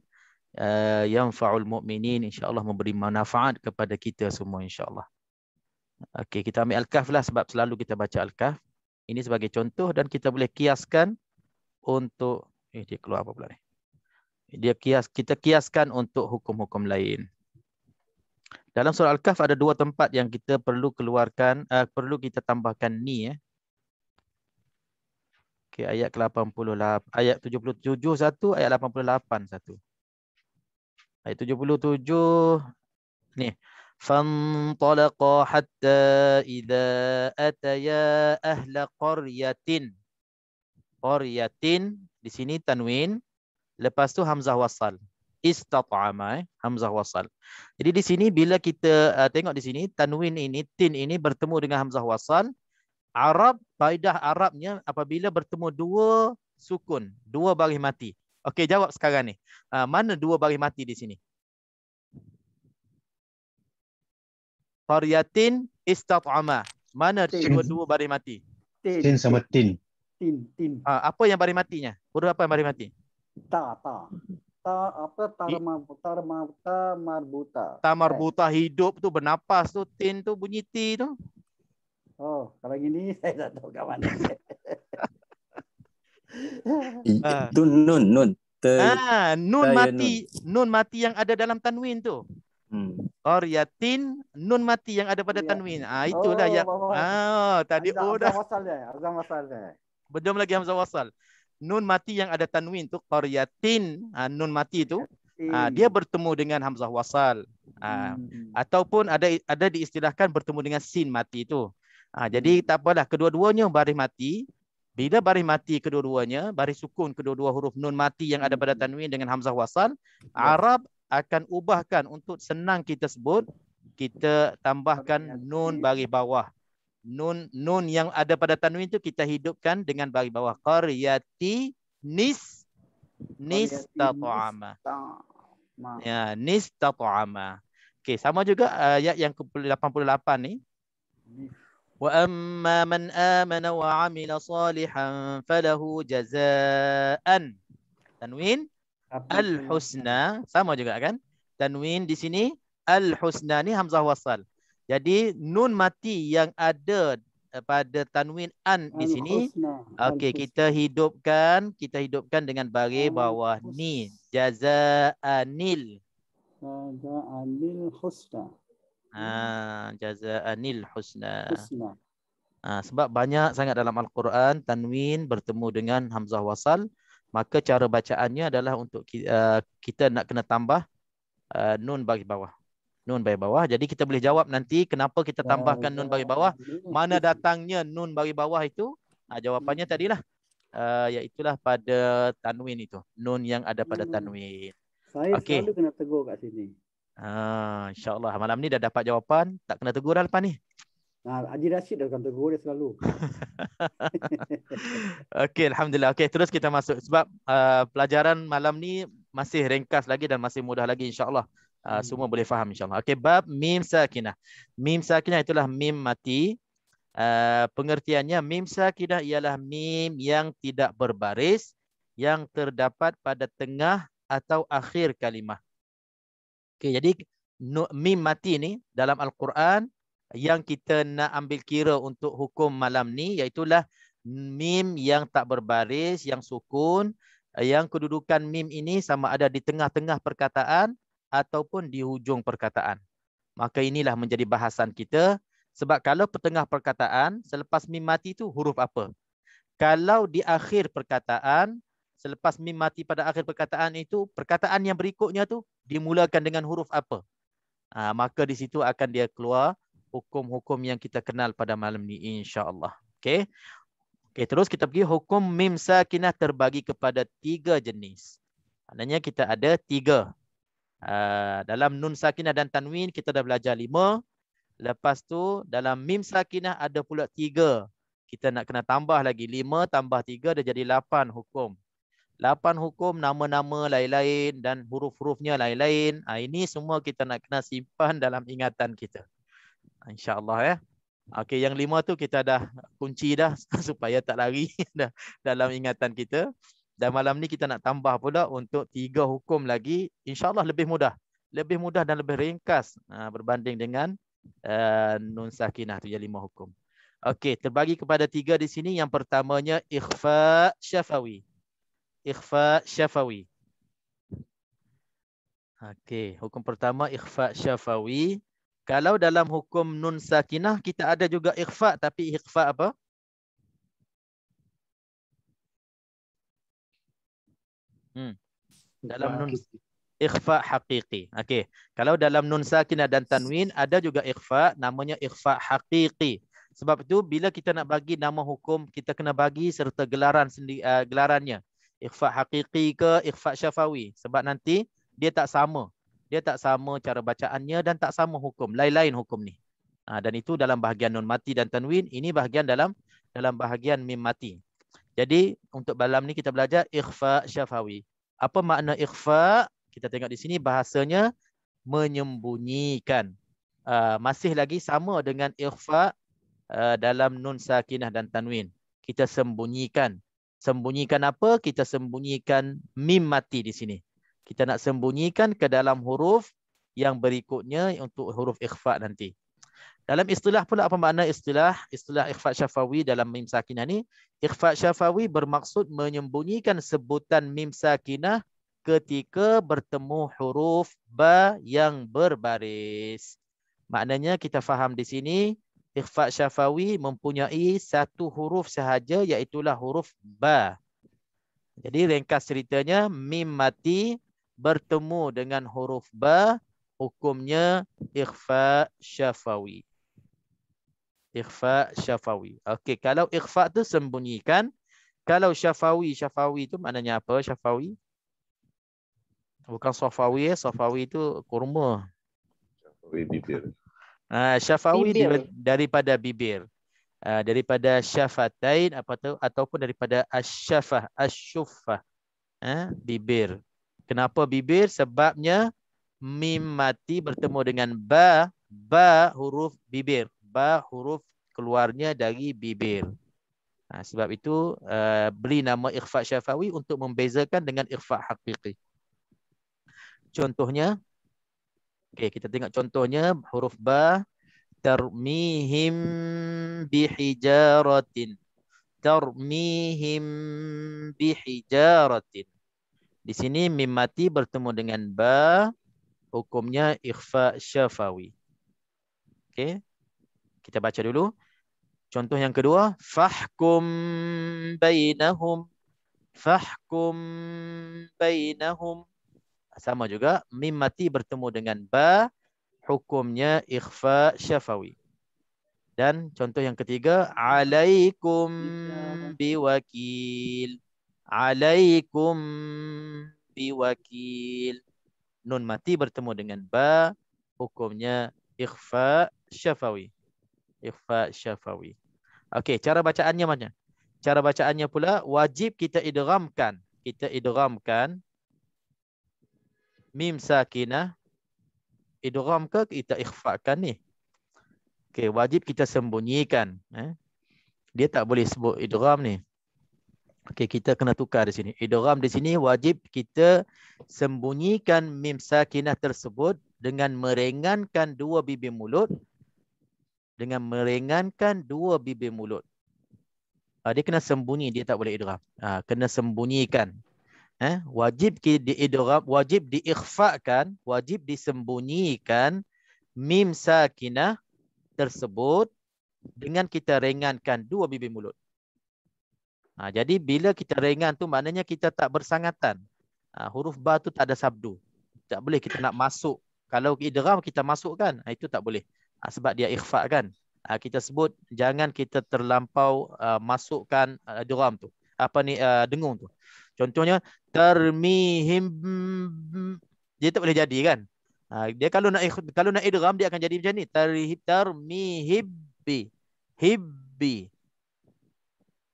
yanfa'ul mu'minin, insya-Allah memberi manfaat kepada kita semua insya-Allah. Okey, kita ambil Al-Kahf lah sebab selalu kita baca Al-Kahf. Ini sebagai contoh dan kita boleh kiaskan untuk dia keluar apa pula ni? Kita kiaskan untuk hukum-hukum lain. Dalam surah Al-Kahf ada dua tempat yang kita perlu keluarkan, perlu kita tambahkan ni. Okey, ayat ke-88, ayat 77 satu, ayat 88 satu. Ayat 77 ni. Fantalaqa hatta idza ataya ahla qaryatin. Qaryatin di sini tanwin, lepas tu hamzah wasal. Istat'ama, hamzah wasal. Jadi di sini bila kita tengok di sini tanwin ini, tin ini bertemu dengan hamzah wasal. Arab, faedah Arabnya apabila bertemu dua sukun, dua baris mati. Okey, jawab sekarang ni. Mana dua baris mati di sini? Qaryatin istat'ama. Mana dua baris mati? Tin sama tin. Tin. Apa yang baris matinya? Huruf apa yang baris mati? Ta. Ta marbuta. Ta marbuta, hidup tu, bernapas tu, tin tu, bunyi ti tu. Oh, kalau gini saya tak tahu kat mana. Itu nun. Nun Saya mati. Nun mati yang ada dalam tanwin tu. Qaryatin, nun mati yang ada pada tanwin. Itulah yang tadi dah. Azam wasal dia. Belum lagi hamzah wasal. Nun mati yang ada tanwin tu qaryatin, nun mati tu dia bertemu dengan hamzah wasal. Ataupun ada diistilahkan bertemu dengan sin mati tu. Jadi tak apalah, kedua-duanya baris mati. Bila baris mati kedua-duanya, baris sukun kedua-dua huruf nun mati yang ada pada tanwin dengan hamzah wasal, Arab akan ubahkan untuk senang kita sebut, kita tambahkan nun baris bawah. Nun yang ada pada tanwin tu kita hidupkan dengan baris bawah. Qaryati nistata'ama. Ya, nistata'ama. Okey, sama juga ayat yang ke-88 ni. Wa amma man amana wa amila salihan falahu jazaan. Tanwin al-husna, sama juga kan? Tanwin di sini al-husna ni hamzah wasal. Jadi nun mati yang ada pada tanwin an di sini, okey, kita hidupkan dengan baris bawah ni, jazaanil. Jazaanil husna. Jazaanil husna. Sebab banyak sangat dalam Al-Quran tanwin bertemu dengan hamzah wasal, maka cara bacaannya adalah untuk kita nak kena tambah nun baris bawah. Nun baris bawah. Jadi kita boleh jawab nanti kenapa kita tambahkan nun baris bawah. Mana datangnya nun baris bawah itu? Jawapannya tadilah. Iaitulah pada tanwin itu. Nun yang ada pada tanwin. Saya selalu kena tegur kat sini. InsyaAllah malam ni dah dapat jawapan. Tak kena tegur dah lepas ni. Haji Rashid dah akan tegur dia selalu. Okey, Alhamdulillah. Okey, terus kita masuk. Sebab pelajaran malam ni masih ringkas lagi dan masih mudah lagi insyaAllah. Semua boleh faham insyaAllah. Okey, bab mim sakinah. Mim sakinah itulah mim mati. Pengertiannya, mim sakinah ialah mim yang tidak berbaris, yang terdapat pada tengah atau akhir kalimah. Okey, jadi mim mati ni dalam Al-Quran yang kita nak ambil kira untuk hukum malam ni, iaitulah mim yang tak berbaris, yang sukun, yang kedudukan mim ini sama ada di tengah-tengah perkataan ataupun di hujung perkataan. Maka inilah menjadi bahasan kita. Sebab kalau pertengah perkataan, selepas mim mati itu huruf apa? Kalau di akhir perkataan, selepas mim mati pada akhir perkataan itu, perkataan yang berikutnya tu dimulakan dengan huruf apa? Maka di situ akan dia keluar hukum-hukum yang kita kenal pada malam ni insya-Allah. Okey. Okey, terus kita pergi hukum mim sakinah terbagi kepada 3 jenis. Maknanya kita ada 3. Dalam nun sakinah dan tanwin kita dah belajar 5. Lepas tu dalam mim sakinah ada pula 3. Kita nak kena tambah lagi 5 tambah 3 dah jadi 8 hukum. 8 hukum, nama-nama lain-lain dan huruf-hurufnya lain-lain. Ini semua kita nak kena simpan dalam ingatan kita. InsyaAllah ya. Okey, yang 5 tu kita dah kunci dah supaya tak lari dalam ingatan kita. Dan malam ni kita nak tambah pula untuk 3 hukum lagi. InsyaAllah lebih mudah. Lebih mudah dan lebih ringkas berbanding dengan nun sakinah tu yang 5 hukum. Okey, terbagi kepada 3 di sini. Yang pertamanya ikhfa syafawi. Ikhfa syafawi. Okey, hukum pertama ikhfa syafawi. Kalau dalam hukum nun sakinah kita ada juga ikhfa, tapi ikhfa apa? Dalam nun ikhfa haqiqi. Okey. Kalau dalam nun sakinah dan tanwin ada juga ikhfa, namanya ikhfa haqiqi. Sebab itu bila kita nak bagi nama hukum, kita kena bagi serta gelaran sendiri, gelarannya. Ikhfa haqiqi ke ikhfa syafawi. Sebab nanti dia tak sama. Dia tak sama cara bacaannya dan tak sama hukum. Lain-lain hukum ni. Dan itu dalam bahagian nun mati dan tanwin. Ini bahagian dalam bahagian mim mati. Jadi untuk malam ni kita belajar ikhfa syafawi. Apa makna ikhfa? Kita tengok di sini bahasanya menyembunyikan. Masih lagi sama dengan ikhfa dalam nun sakinah dan tanwin. Kita sembunyikan. Sembunyikan apa? Kita sembunyikan mim mati di sini. Kita nak sembunyikan ke dalam huruf yang berikutnya untuk huruf ikhfa nanti. Dalam istilah pula, apa makna istilah ikhfa syafawi dalam mim sakinah ni? Ikhfa syafawi bermaksud menyembunyikan sebutan mim sakinah ketika bertemu huruf ba yang berbaris. Maknanya kita faham di sini ikhfa syafawi mempunyai satu huruf sahaja, iaitulah huruf ba. Jadi ringkas ceritanya, mim mati bertemu dengan huruf ba, hukumnya ikhfa syafawi. Ikhfa syafawi. Okey, kalau ikhfa tu sembunyikan, kalau syafawi itu maknanya apa? Syafawi? Bukan safawi, safawi itu kurma. Syafawi bibir. Syafawi Bibir. daripada bibir. Daripada syafatain ataupun daripada asyafah, asyuffah. Bibir. Kenapa bibir? Sebabnya mim mati bertemu dengan ba, huruf bibir. Ba huruf keluarnya dari bibir. Sebab itu beri nama ikhfa syafawi untuk membezakan dengan ikhfa hakiki. Contohnya, kita tengok contohnya huruf ba, tarmihim bihijaratin. Tarmihim bihijaratin. Di sini mim mati bertemu dengan ba, hukumnya ikhfa syafawi. Okey. Kita baca dulu. Contoh yang kedua, fahkum bainahum. Fahkum bainahum. Sama juga, mim mati bertemu dengan ba, hukumnya ikhfa syafawi. Dan contoh yang ketiga, alaikum biwakil. Alaikum biwakil. Nun mati bertemu dengan ba, hukumnya ikhfa syafawi. Ikhfa syafawi. Okey, cara bacaannya macam? Cara bacaannya pula wajib kita idghamkan. Kita idghamkan mim sakinah. Idgham ke kita ikhfakan ni? Okey, wajib kita sembunyikan. Dia tak boleh sebut idgham ni. Okey, kita kena tukar di sini. Idgham di sini wajib kita sembunyikan mim sakinah tersebut dengan meringankan dua bibir mulut. Dengan meringankan dua bibir mulut. Dia kena sembunyi, dia tak boleh idgham. Kena sembunyikan. Wajib diidgham, wajib diikhfakan, wajib disembunyikan mim sakinah tersebut dengan kita ringankan dua bibir mulut. Jadi bila kita ringan tu maknanya kita tak bersangatan. Huruf ba tu tak ada sabdu. Tak boleh kita nak masuk. Kalau idgham kita masukkan, itu tak boleh. Sebab dia ikhfa kan. Kita sebut jangan kita terlampau masukkan idgham tu. Dengung tu. Contohnya tarmihim, dia tak boleh jadi kan. Dia kalau nak idgham dia akan jadi macam ni. Tarmihibbi. Hibbi.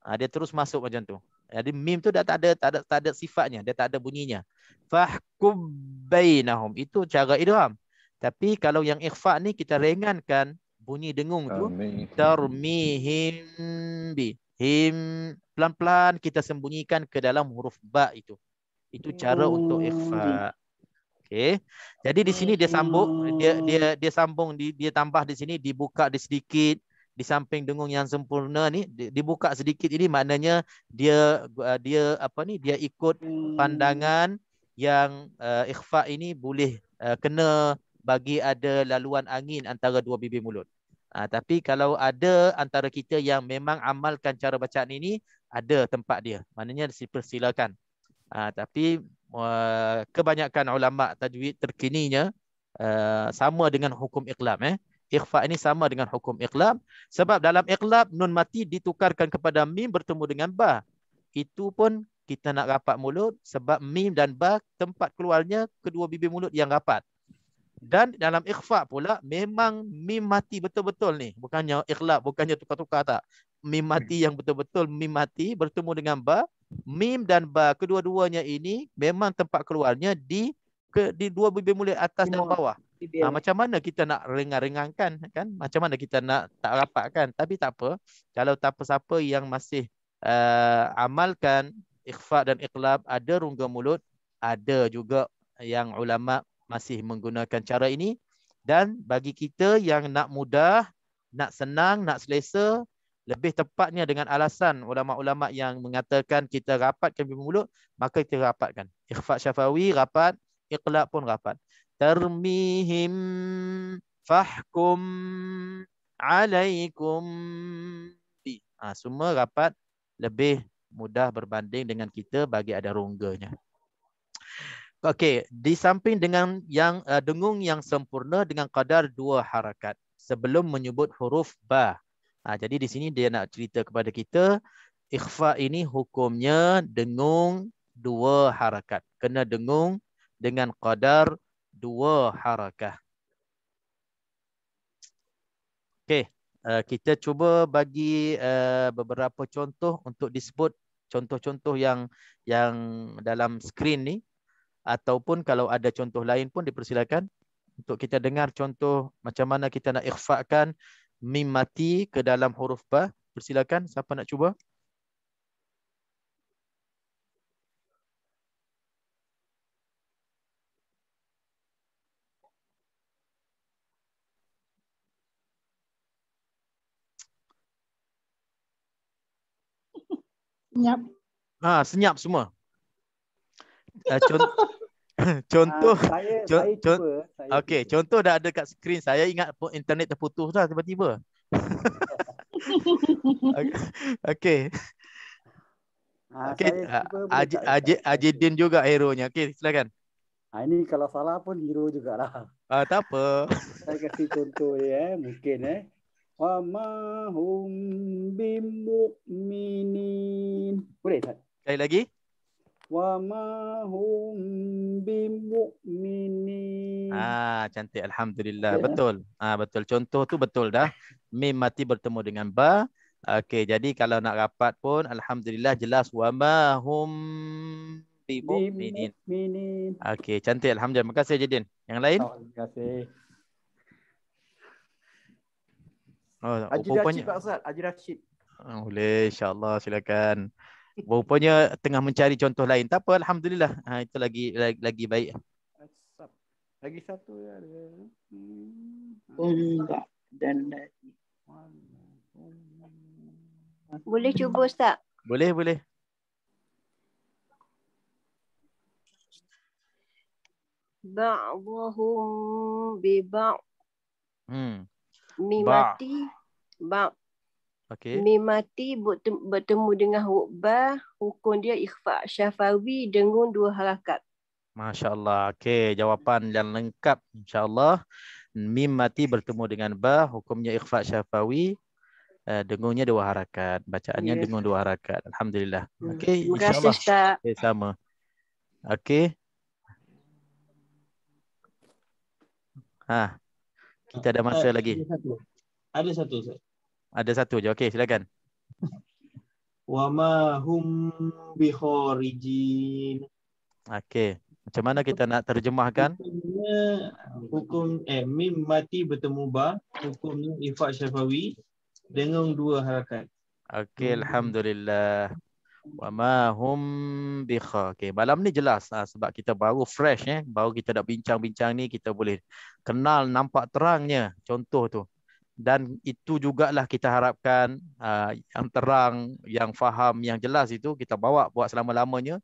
Dia terus masuk macam tu. Jadi mim tu dah tak ada sifatnya, dia tak ada bunyinya. Fahkum bainahum, itu cara idgham. Tapi kalau yang ikhfa ni kita ringankan bunyi dengung tu. Tarmihim bi. Him, pelan-pelan kita sembunyikan ke dalam huruf ba itu. Itu cara untuk ikhfa. Okey. Jadi di sini dia sambung, dia sambung, dia tambah di sini, dibuka sedikit di samping dengung yang sempurna ni, dibuka sedikit ini maknanya dia ikut pandangan yang ikhfa ini boleh kena bagi ada laluan angin antara dua bibir mulut. Tapi kalau ada antara kita yang memang amalkan cara bacaan ini, ada tempat dia. Maknanya dipersilakan. Tapi kebanyakan ulama tajwid terkininya sama dengan hukum iqlam. Ikhfa ini sama dengan hukum iqlam. Sebab dalam iqlam nun mati ditukarkan kepada mim bertemu dengan ba. Itu pun kita nak rapat mulut sebab mim dan ba tempat keluarnya kedua bibir mulut yang rapat. Dan dalam ikhfa pula memang mim mati betul-betul ni. Bukannya ikhlas, bukannya tukar-tukar tak. Mim mati yang betul-betul mim mati bertemu dengan ba, Mim dan ba, kedua-duanya ini memang tempat keluarnya di dua bibir mulut atas dan bawah. Macam mana kita nak ringan-ringankan kan? Macam mana kita nak tak rapatkan? Tapi tak apa. Kalau tak apa-siapa yang masih amalkan ikhfa dan iqlab, ada rongga mulut, ada juga yang ulama masih menggunakan cara ini. Dan bagi kita yang nak mudah, nak senang, nak selesa, lebih tepatnya dengan alasan ulama-ulama yang mengatakan kita rapatkan bibir mulut, maka kita rapatkan. Ikhfa syafawi rapat, iqlab pun rapat. Tarmihim fahkum alaikum bi. Semua rapat, lebih mudah berbanding dengan kita bagi ada rongganya. Okey, di samping dengan yang dengung yang sempurna dengan kadar 2 harakat sebelum menyebut huruf ba. Jadi di sini dia nak cerita kepada kita, ikhfa ini hukumnya dengung 2 harakat. Kena dengung dengan kadar 2 harakah. Okey, kita cuba bagi beberapa contoh untuk disebut contoh-contoh yang dalam skrin ni, ataupun kalau ada contoh lain pun dipersilakan untuk kita dengar contoh macam mana kita nak ikhfakan mim mati ke dalam huruf ba. Persilakan, siapa nak cuba? Senyap. Senyap semua. Contoh Saya cuba. Okey, contoh dah ada kat skrin. Saya ingat internet terputus dah tiba-tiba. Okey. Okey, Ajidin juga hero-nya. Okey, silakan. Ini kalau salah pun hero jugalah. Tak apa. Saya kasih contoh ya, mungkin wa ma hum bimu'minin. Boleh tak? Sekali lagi. Wa ma hum bimu'minin. Cantik, alhamdulillah. Betul. Betul. Contoh tu betul dah. Mim mati bertemu dengan ba. Okey, jadi kalau nak rapat pun alhamdulillah jelas wa ma hum bimu'minin. Okey, cantik, alhamdulillah. Terima kasih Jadin. Yang lain? Terima kasih. Haji Rashid Pak Ustaz, Haji Rashid. Boleh, insya-Allah, silakan. Rupanya tengah mencari contoh lain. Tak apa, alhamdulillah. Itu lagi baik. Lagi satu ya. Enggak. Dan lagi. Boleh cuba Ustaz? Boleh. Ba'dhum bi ba'. Mim Ba'. mati ba'. Okey. Mim mati bertemu dengan huruf ba, hukum dia ikhfa syafawi dengan 2 harakat. Masya-Allah. Okey, jawapan yang lengkap insya-Allah. Mim mati bertemu dengan ba, hukumnya ikhfa syafawi, dengungnya 2 harakat, bacaannya dengung 2 harakat. Alhamdulillah. Okey, insya-Allah. Terima kasih Ustaz. Sama. Okey. Kita ada masa lagi. Ada satu Ustaz. Ada satu je. Okey, silakan. Wa ma hum bi kharijin. Okey. Macam mana kita nak terjemahkan? Hukum mim mati bertemu ba, hukumnya ikhfa syafawi dengan 2 harakat. Okey, alhamdulillah. Wa ma hum bi kha. Okey, malam ni jelas sebab kita baru fresh baru kita nak bincang-bincang ni, kita boleh kenal nampak terangnya contoh tu. Dan itu jugalah kita harapkan yang terang, yang faham, yang jelas itu kita bawa buat selama-lamanya.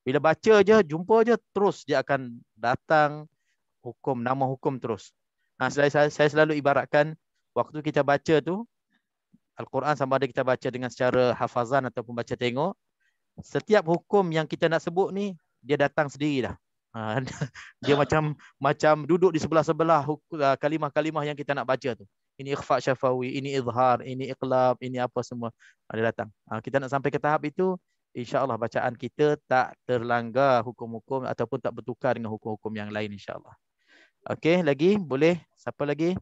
Bila baca je, jumpa je, terus dia akan datang hukum, nama hukum terus. Saya selalu ibaratkan waktu kita baca tu Al-Quran, sama ada kita baca dengan secara hafazan ataupun baca tengok, setiap hukum yang kita nak sebut ni dia datang sendiri dah. Dia macam duduk di sebelah-sebelah kalimah-kalimah yang kita nak baca tu. Ini ikhfa syafawi, ini izhar, ini iqlab, ini apa semua ada datang. Kita nak sampai ke tahap itu, insya-Allah bacaan kita tak terlanggar hukum-hukum ataupun tak bertukar dengan hukum-hukum yang lain, insya-Allah. Okey, lagi boleh? Siapa lagi?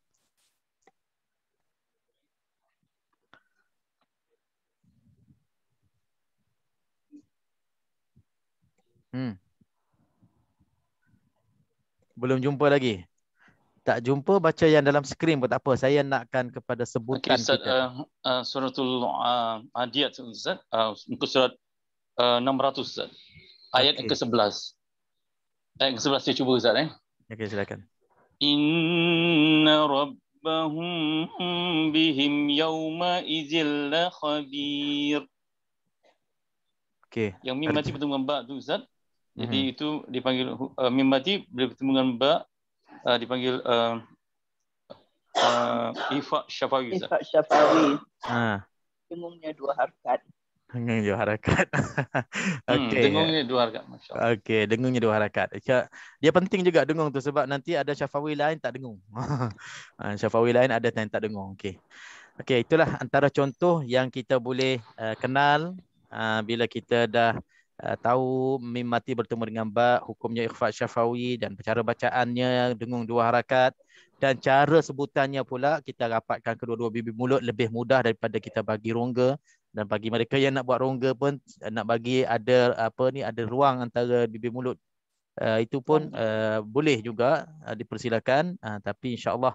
Belum jumpa lagi. Tak jumpa, baca yang dalam skrin pun tak apa. Saya nakkan kepada sebutan Ustaz, kita. suratul Adiyat Ustaz, muka surat 600 Ustaz. Ayat yang ke-11. Ayat ke-11 saya cuba Ustaz Okey, silakan. Inna rabbahum bihim yawma idzil la khabir. Okey. Yang mim mati bertemu dengan ba tu Ustaz. Jadi itu dipanggil mim mati bila bertemu dengan ba dipanggil Ifa Syafawi Ustaz. Ifa Syafawi. Dengungnya 2 harakat. Dengung 2 harakat. Okey. Dengungnya 2 harakat, masya-Allah. Okey, dengungnya 2 harakat. Dia penting juga dengung tu sebab nanti ada syafawi lain tak dengung. Syafawi lain ada yang tak dengung. Okey. Okey, itulah antara contoh yang kita boleh kenal bila kita dah tahu mim mati bertemu dengan ba, hukumnya ikhfa syafawi dan cara bacaannya dengung 2 harakat dan cara sebutannya pula kita rapatkan kedua-dua bibir mulut lebih mudah daripada kita bagi rongga. Dan bagi mereka yang nak buat rongga pun nak bagi ada ada ruang antara bibir mulut. Itu pun boleh juga dipersilakan, tapi insya-Allah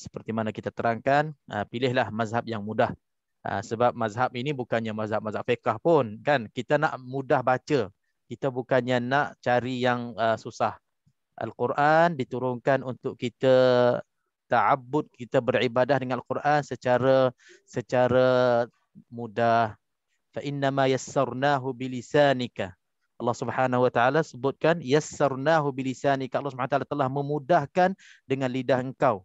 seperti mana kita terangkan, pilihlah mazhab yang mudah. Sebab mazhab ini bukannya mazhab fiqh pun kan. Kita nak mudah baca. Kita bukannya nak cari yang susah. Al-Quran diturunkan untuk kita ta'abbud, kita beribadah dengan Al-Quran secara mudah. Fa innama yassarnahu bilisanika. Allah Subhanahu wa taala sebutkan yassarnahu bilisanika. Allah Subhanahu wa taala telah memudahkan dengan lidah engkau.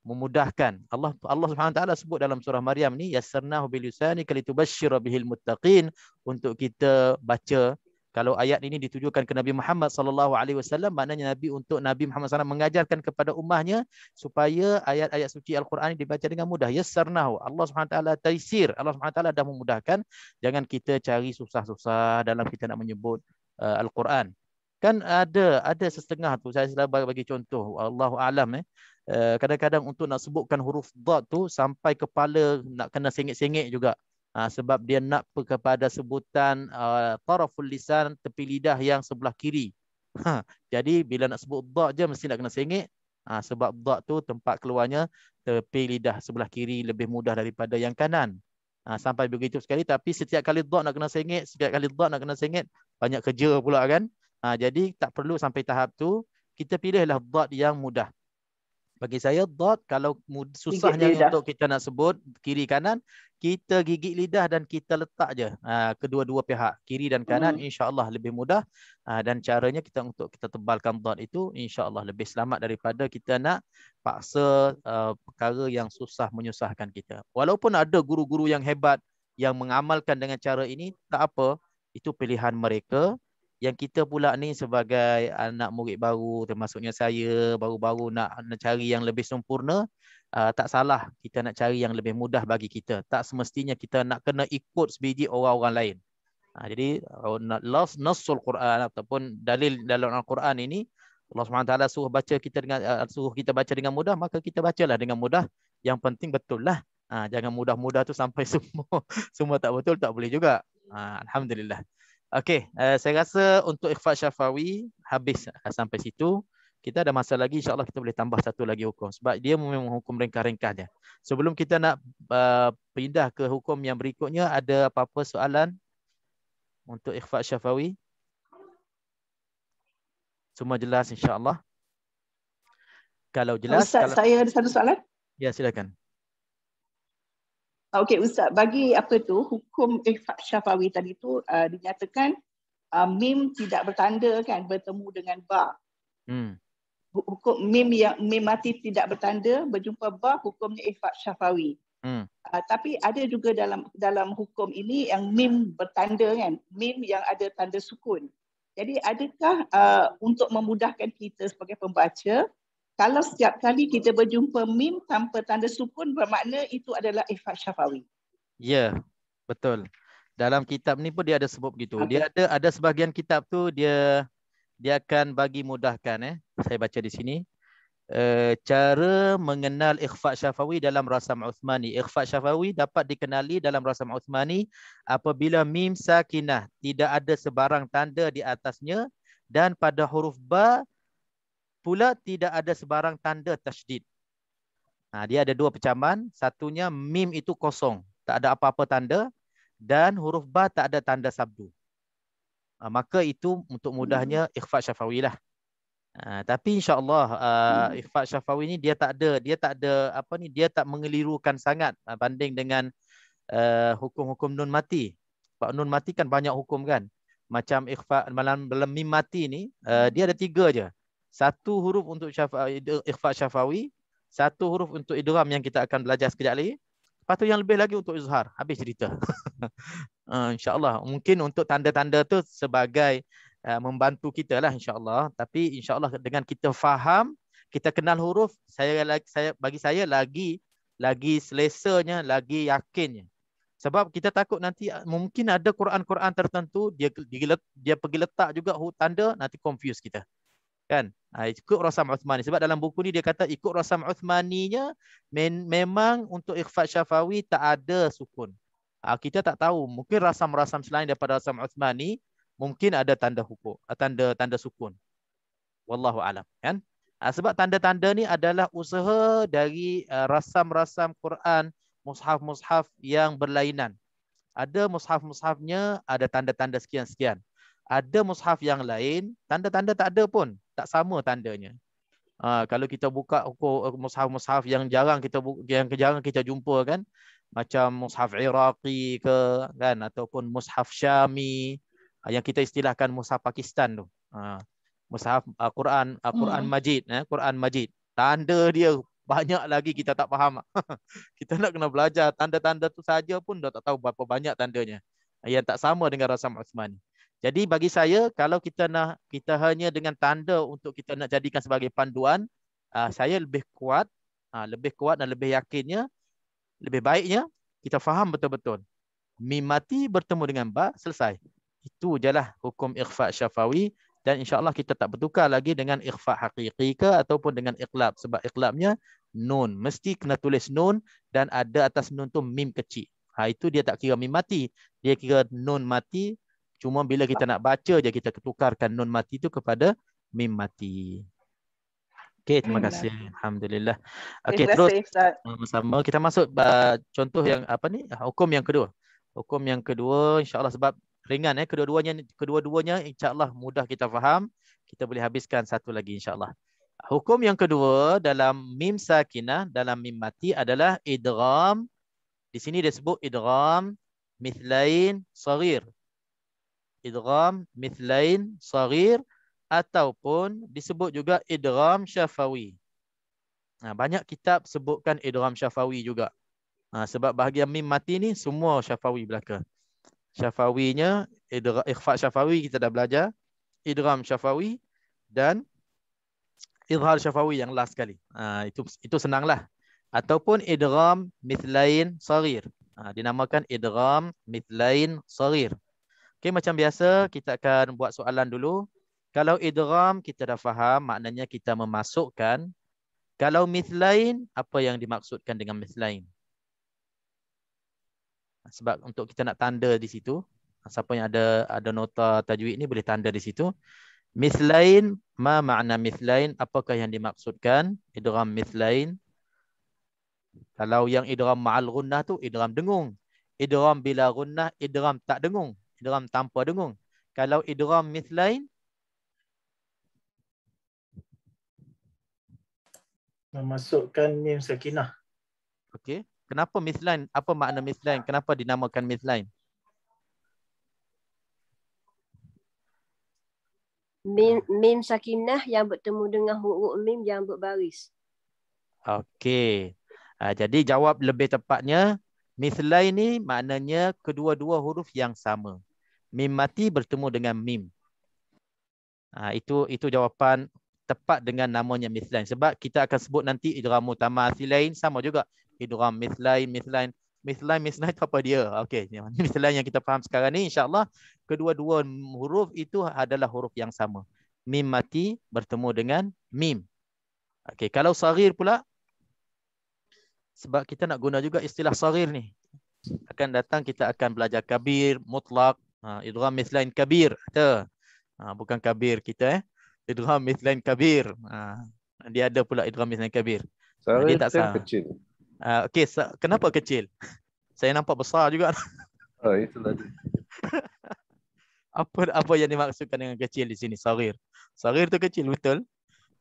Memudahkan. Allah Subhanahu wa taala sebut dalam surah Maryam ni yassarnahu bilisanika litubashshira bihil muttaqin, untuk kita baca. Kalau ayat ini ditujukan ke Nabi Muhammad sallallahu alaihi wasallam, maknanya Nabi Muhammad sallallahu mengajarkan kepada ummahnya supaya ayat-ayat suci Al-Quran ini dibaca dengan mudah. Yassarnahu. Allah Subhanahu wa taala taysir. Allah Subhanahu wa taala dah memudahkan. Jangan kita cari susah-susah dalam kita nak menyebut Al-Quran. Kan ada setengah tu, saya selalu bagi contoh, Allahu a'lam kadang-kadang untuk nak sebutkan huruf dad tu sampai kepala nak kena sengit-sengit juga. Sebab dia nak kepada sebutan taraful lisan, tepi lidah yang sebelah kiri. Jadi bila nak sebut dad je mesti nak kena sengit. Sebab dad tu tempat keluarnya tepi lidah sebelah kiri lebih mudah daripada yang kanan. Sampai begitu sekali, tapi setiap kali dad nak kena sengit, banyak kerja pula kan. Jadi tak perlu sampai tahap tu. Kita pilihlah dad yang mudah. Bagi saya dad kalau susahnya untuk kita nak sebut kiri kanan, kita gigit lidah dan kita letak je kedua-dua pihak, kiri dan kanan, insya-Allah lebih mudah. Dan caranya kita tebalkan dad itu insya-Allah lebih selamat daripada kita nak paksa perkara yang susah menyusahkan kita. Walaupun ada guru-guru yang hebat yang mengamalkan dengan cara ini, tak apa, itu pilihan mereka. Yang kita pula ni sebagai anak murid baru, termasuknya saya baru-baru nak cari yang lebih sempurna, tak salah kita nak cari yang lebih mudah bagi kita. Tak semestinya kita nak kena ikut sebiji orang-orang lain. Jadi nassul Quran ataupun dalil dalam Al-Quran ini, Allah SWT suruh kita baca dengan mudah, maka kita bacalah dengan mudah. Yang penting betul lah. Jangan mudah-mudah tu sampai semua tak betul, tak boleh juga. Alhamdulillah. Okey, saya rasa untuk ikhfa syafawi habis sampai situ. Kita ada masa lagi, insya-Allah kita boleh tambah satu lagi hukum sebab dia memang hukum ringkas-ringkas dia. Sebelum kita nak pindah ke hukum yang berikutnya, ada apa-apa soalan untuk ikhfa syafawi? Semua jelas insya-Allah. Kalau jelas, Ustaz, saya ada satu soalan. Ya, silakan. Okey Ustaz, bagi hukum ikhfa syafawi tadi tu dinyatakan mim tidak bertanda kan, bertemu dengan ba. Hukum mim mati tidak bertanda berjumpa ba, hukumnya ikhfa syafawi. Tapi ada juga dalam hukum ini yang mim bertanda kan, mim yang ada tanda sukun. Jadi adakah untuk memudahkan kita sebagai pembaca, kalau setiap kali kita berjumpa mim tanpa tanda sukun, bermakna itu adalah ikhfa syafawi? Ya, betul. Dalam kitab ni pun dia ada sebut begitu. Okay. Dia ada sebahagian kitab tu dia akan bagi mudahkan. Saya baca di sini. cara mengenal ikhfa syafawi dalam rasam Uthmani. Ikhfa syafawi dapat dikenali dalam rasam Uthmani apabila mim sakinah tidak ada sebarang tanda di atasnya dan pada huruf ba pula tidak ada sebarang tanda tasydid. Dia ada dua pecahan. Satunya mim itu kosong, tak ada apa-apa tanda, dan huruf ba tak ada tanda sabdu. Maka itu untuk mudahnya ikhfa syafawi lah. Tapi insya-Allah ikhfa syafawi ni dia tak mengelirukan sangat banding dengan hukum-hukum nun mati. Sebab nun mati kan banyak hukum kan. Macam ikhfa dalam mim mati ni dia ada 3 je. Satu huruf untuk ikhfa syafawi, satu huruf untuk idgham yang kita akan belajar sekejap lagi. Lepas tu yang lebih lagi untuk izhar. Habis cerita. InsyaAllah. Mungkin untuk tanda-tanda tu sebagai membantu kita lah insyaAllah. Tapi insyaAllah dengan kita faham, kita kenal huruf, bagi saya lagi selesanya, lagi yakinnya. Sebab kita takut nanti mungkin ada Quran-Quran tertentu, dia pergi letak juga tanda, nanti confuse kita. Kan? Ikut rasam Uthmani. Sebab dalam buku ni dia kata ikut rasam Uthmaninya memang untuk ikhfa syafawi tak ada sukun. Kita tak tahu. Mungkin rasam-rasam selain daripada rasam Uthmani mungkin ada tanda hukum, tanda sukun. Wallahu alam. Kan? Sebab tanda-tanda ni adalah usaha dari rasam-rasam Quran, mushaf-mushaf yang berlainan. Ada mushaf-mushafnya ada tanda-tanda sekian-sekian. Ada mushaf yang lain, tanda-tanda tak ada pun. Tak sama tandanya. Kalau kita buka mushaf-mushaf yang jarang kita jumpa kan, macam mushaf Iraqi ke kan, ataupun mushaf Syami yang kita istilahkan mushaf Pakistan tu. Mushaf Quran Majid, Quran Majid. Tanda dia banyak lagi kita tak faham. Kita nak kena belajar tanda-tanda tu saja pun dah tak tahu berapa banyak tandanya. Yang tak sama dengan rasam Uthmani. Jadi bagi saya, kalau kita hanya dengan tanda untuk kita nak jadikan sebagai panduan, saya lebih kuat dan lebih yakinnya, lebih baiknya kita faham betul-betul. Mim mati bertemu dengan ba, selesai. Itu jelah hukum ikhfa syafawi, dan insya-Allah kita tak bertukar lagi dengan ikhfa hakiki ke ataupun dengan iqlab. Sebab iqlabnya nun, mesti kena tulis nun dan ada atas nun tu mim kecil. Itu dia tak kira mim mati, dia kira nun mati. Cuma bila kita nak baca je kita ketukarkan nun mati itu kepada mim mati. Okey, terima kasih. Alhamdulillah. Okey, terus sama kita masuk contoh yang hukum yang kedua. Hukum yang kedua insya-Allah sebab ringan kedua-duanya insya-Allah mudah kita faham. Kita boleh habiskan satu lagi insya-Allah. Hukum yang kedua dalam mim sakinah, dalam mim mati adalah idgham. Di sini dia sebut idgham mithlain saghir. Idgham mithlain saghir ataupun disebut juga idgham syafawi. Banyak kitab sebutkan idgham syafawi juga. Sebab bahagian mim mati ni semua syafawi belaka. Syafawinya ikhfa syafawi kita dah belajar, idgham syafawi dan izhar syafawi yang last sekali. Itu senanglah. Ataupun idgham mithlain saghir. Dinamakan idgham mithlain saghir. Okey, macam biasa kita akan buat soalan dulu. Kalau idgham kita dah faham, maknanya kita memasukkan. Kalau mithlain, apa yang dimaksudkan dengan mithlain? Sebab untuk kita nak tanda di situ, siapa yang ada nota tajwid ni boleh tanda di situ. Mithlain, ma makna mithlain? Apakah yang dimaksudkan? Idgham mithlain. Kalau yang idgham ma'al gunnah tu idgham dengung. Idgham bila gunnah, idgham tak dengung. Idgham tanpa dengung. Kalau idgham mithlain, memasukkan mim sakinah. okey. Kenapa mithlain? Apa makna mithlain? Kenapa dinamakan mithlain? Mim sakinah yang bertemu dengan huruf mim yang berbaris. Okey. Jadi jawab lebih tepatnya, mithlain ni maknanya kedua-dua huruf yang sama. Mim mati bertemu dengan mim. Itu jawapan tepat dengan namanya mithlain. Sebab kita akan sebut nanti idgham mutamathilain sama juga. Idgham mithlain itu apa dia? Okey, mithlain yang kita faham sekarang ni insya-Allah kedua-dua huruf itu adalah huruf yang sama. Mim mati bertemu dengan mim. Okey, kalau saghir pula, sebab kita nak guna juga istilah saghir ni. Akan datang kita akan belajar kabir, mutlak, idgham mithlain kabir. Ada. Bukan kabir kita idgham mithlain kabir. Dia ada pula idgham mithlain kabir. Dia Saghir tak kan sah. kecil. Okey, kenapa kecil? Saya nampak besar juga. Itulah dia. Apa yang dimaksudkan dengan kecil di sini? Saghir. Saghir tu kecil, betul?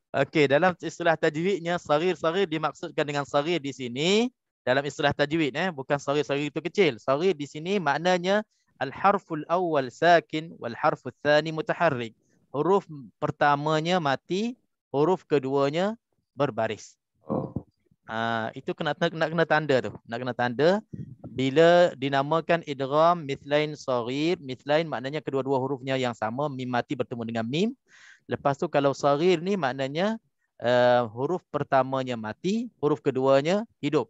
Okey, dalam istilah tajwidnya saghir dimaksudkan dengan saghir di sini dalam istilah tajwid bukan saghir itu kecil. Saghir di sini maknanya al-harful awwal sakin wal harful tsani mutaharrik. Huruf pertamanya mati, huruf keduanya berbaris. Itu kena tanda tu. Nak kena tanda bila dinamakan idgham mithlain saghir. Mithlain maknanya kedua-dua hurufnya yang sama, mim mati bertemu dengan mim. Lepas tu kalau saghir ni maknanya huruf pertamanya mati, huruf keduanya hidup.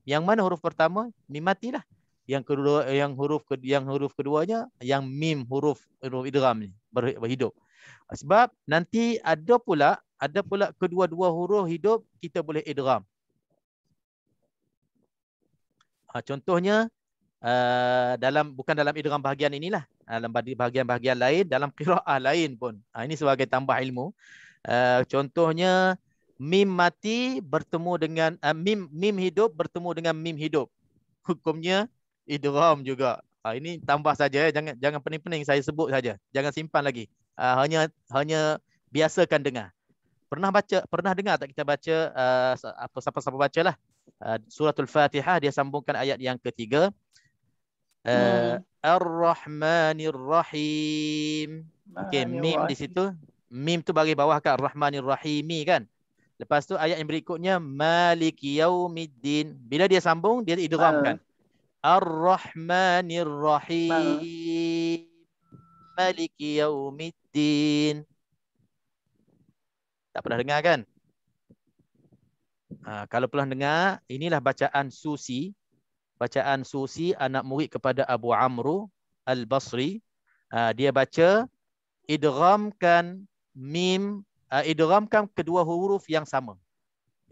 Yang mana huruf pertama? Mim matilah. Yang kedua, yang huruf keduanya yang mim huruf idgham ni berhidup. Sebab nanti ada pula kedua-dua huruf hidup kita boleh idgham. Contohnya bukan dalam idgham bahagian inilah, dalam bahagian-bahagian lain, dalam qiraah lain pun. Ini sebagai tambah ilmu. Contohnya mim mati bertemu dengan mim hidup bertemu dengan mim hidup. Hukumnya idgham juga. Ini tambah saja, jangan pening-pening saya sebut saja. Jangan simpan lagi. Hanya biasakan dengar. Pernah dengar tak kita baca siapa-siapa bacalah suratul Fatihah, dia sambungkan ayat yang ketiga. Ar-Rahmanir Rahim. Okey, mim di situ. Mim tu bagi bawah kan, Ar-Rahmanir Rahimi kan. Lepas tu ayat yang berikutnya Maliki Yaumiddin. Bila dia sambung dia idghamkan. Ar-Rahmanir Rahim. Maliki Yaumiddin. Tak pernah dengar kan? Kalau pernah dengar, inilah bacaan Susi. Bacaan Susi, anak murid kepada Abu Amru Al-Basri. Dia baca idghamkan mim, idghamkan kedua huruf yang sama.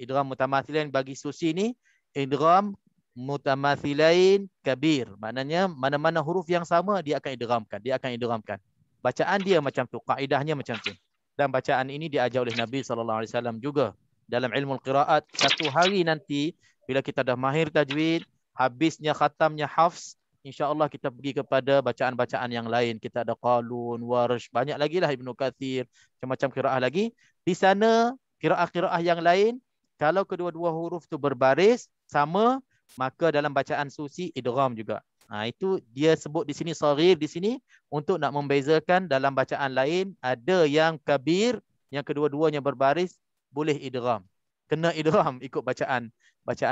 Idgham mutamathilain bagi Susi ni idgham mutamathilain kabir. Maknanya mana-mana huruf yang sama dia akan idghamkan. Bacaan dia macam tu, kaidahnya macam tu. Dan bacaan ini diajar oleh Nabi SAW juga. Dalam ilmu qiraat, satu hari nanti bila kita dah mahir tajwid, habisnya khatamnya hafz, insya-Allah kita pergi kepada bacaan-bacaan yang lain. Kita ada Qalun, Warsh, banyak lagi lah, Ibnu Katsir, macam-macam qiraah lagi. Di sana qiraah-qiraah yang lain, kalau kedua-dua huruf tu berbaris sama, maka dalam bacaan Susi idgham juga. Itu dia sebut di sini saghir di sini untuk nak membezakan dalam bacaan lain ada yang kabir, yang kedua-duanya berbaris, boleh idgham. Kena idgham ikut bacaan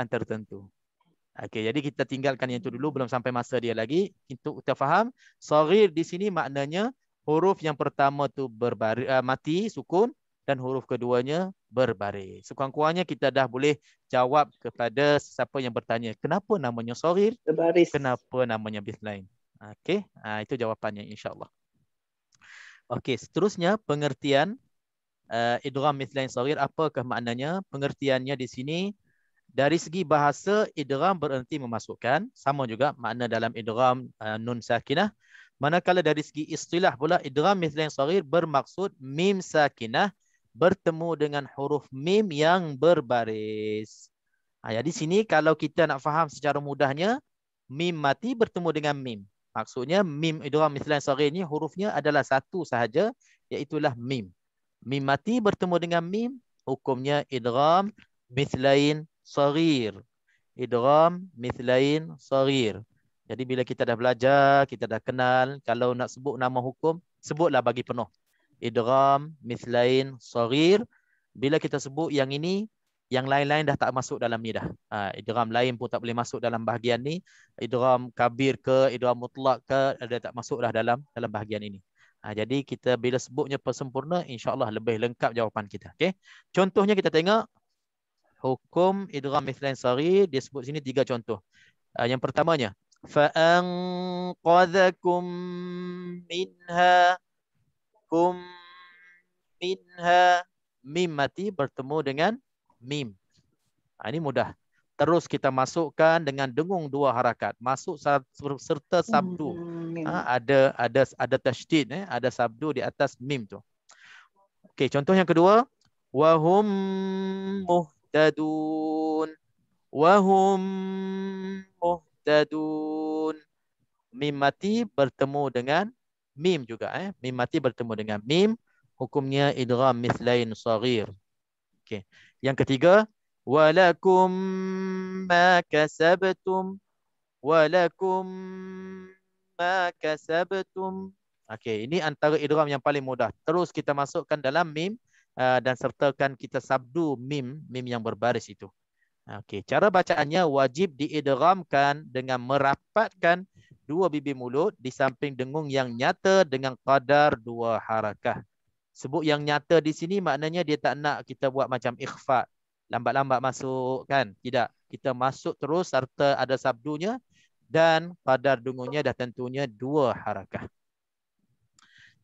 tertentu. Okey, jadi kita tinggalkan yang itu dulu, belum sampai masa dia lagi. Untuk kita faham, saghir di sini maknanya huruf yang pertama tu berbaris, mati, sukun, dan huruf keduanya berbaris. Sekurang-kurangnya kita dah boleh jawab kepada siapa yang bertanya, kenapa namanya saghir? Berbaris. Kenapa namanya mithlain? Okey, itu jawapannya insya-Allah. Okey, seterusnya pengertian idgham mithlain saghir, apakah maknanya? Pengertiannya di sini dari segi bahasa, idgham bererti memasukkan, sama juga makna dalam idgham nun sakinah. Manakala dari segi istilah pula, idgham mithlain saghir bermaksud mim sakinah bertemu dengan huruf mim yang berbaris. Di sini kalau kita nak faham secara mudahnya, mim mati bertemu dengan mim. Maksudnya mim idgham mithlain saghir ni hurufnya adalah satu sahaja, iaitulah mim. Mim mati bertemu dengan mim, hukumnya idgham mithlain saghir. Idgham mithlain saghir. Jadi bila kita dah belajar, kita dah kenal, kalau nak sebut nama hukum, sebutlah bagi penuh. Idgham mithlain saghir. Bila kita sebut yang ini, yang lain-lain dah tak masuk dalam ni dah. Idgham lain pun tak boleh masuk dalam bahagian ni. Idgham kabir ke, idgham mutlak ke, ada tak masuk dah dalam bahagian ini. Jadi kita bila sebutnya persempurna, insya-Allah lebih lengkap jawapan kita. Okey. Contohnya kita tengok hukum idgham mithlain saghir, dia sebut sini 3 contoh. Yang pertamanya, fa'anqadhakum minha kum minha. mim mati bertemu dengan mim. Ini mudah. Terus kita masukkan dengan dengung 2 harakat. Masuk serta sabdu. Ada tasydid, ada sabdu di atas mim tu. Okey, contoh yang kedua, wahum muhtadun. Wahum muhtadun. Mim mati bertemu dengan mim juga. Mim mati bertemu dengan mim. Hukumnya idgham mithlain saghir. Okey. Yang ketiga, walakum ma kasabtum. Walakum ma kasabtum. Okey, ini antara idgham yang paling mudah. Terus kita masukkan dalam mim dan sertakan kita sabdu mim yang berbaris itu. Okey, cara bacaannya wajib diidghamkan dengan merapatkan 2 bibir mulut di samping dengung yang nyata dengan qadar 2 harakah. Sebut yang nyata di sini maknanya dia tak nak kita buat macam ikhfa, lambat-lambat masuk kan? Tidak, kita masuk terus serta ada sabdunya dan qadar dengungnya dah tentunya 2 harakah.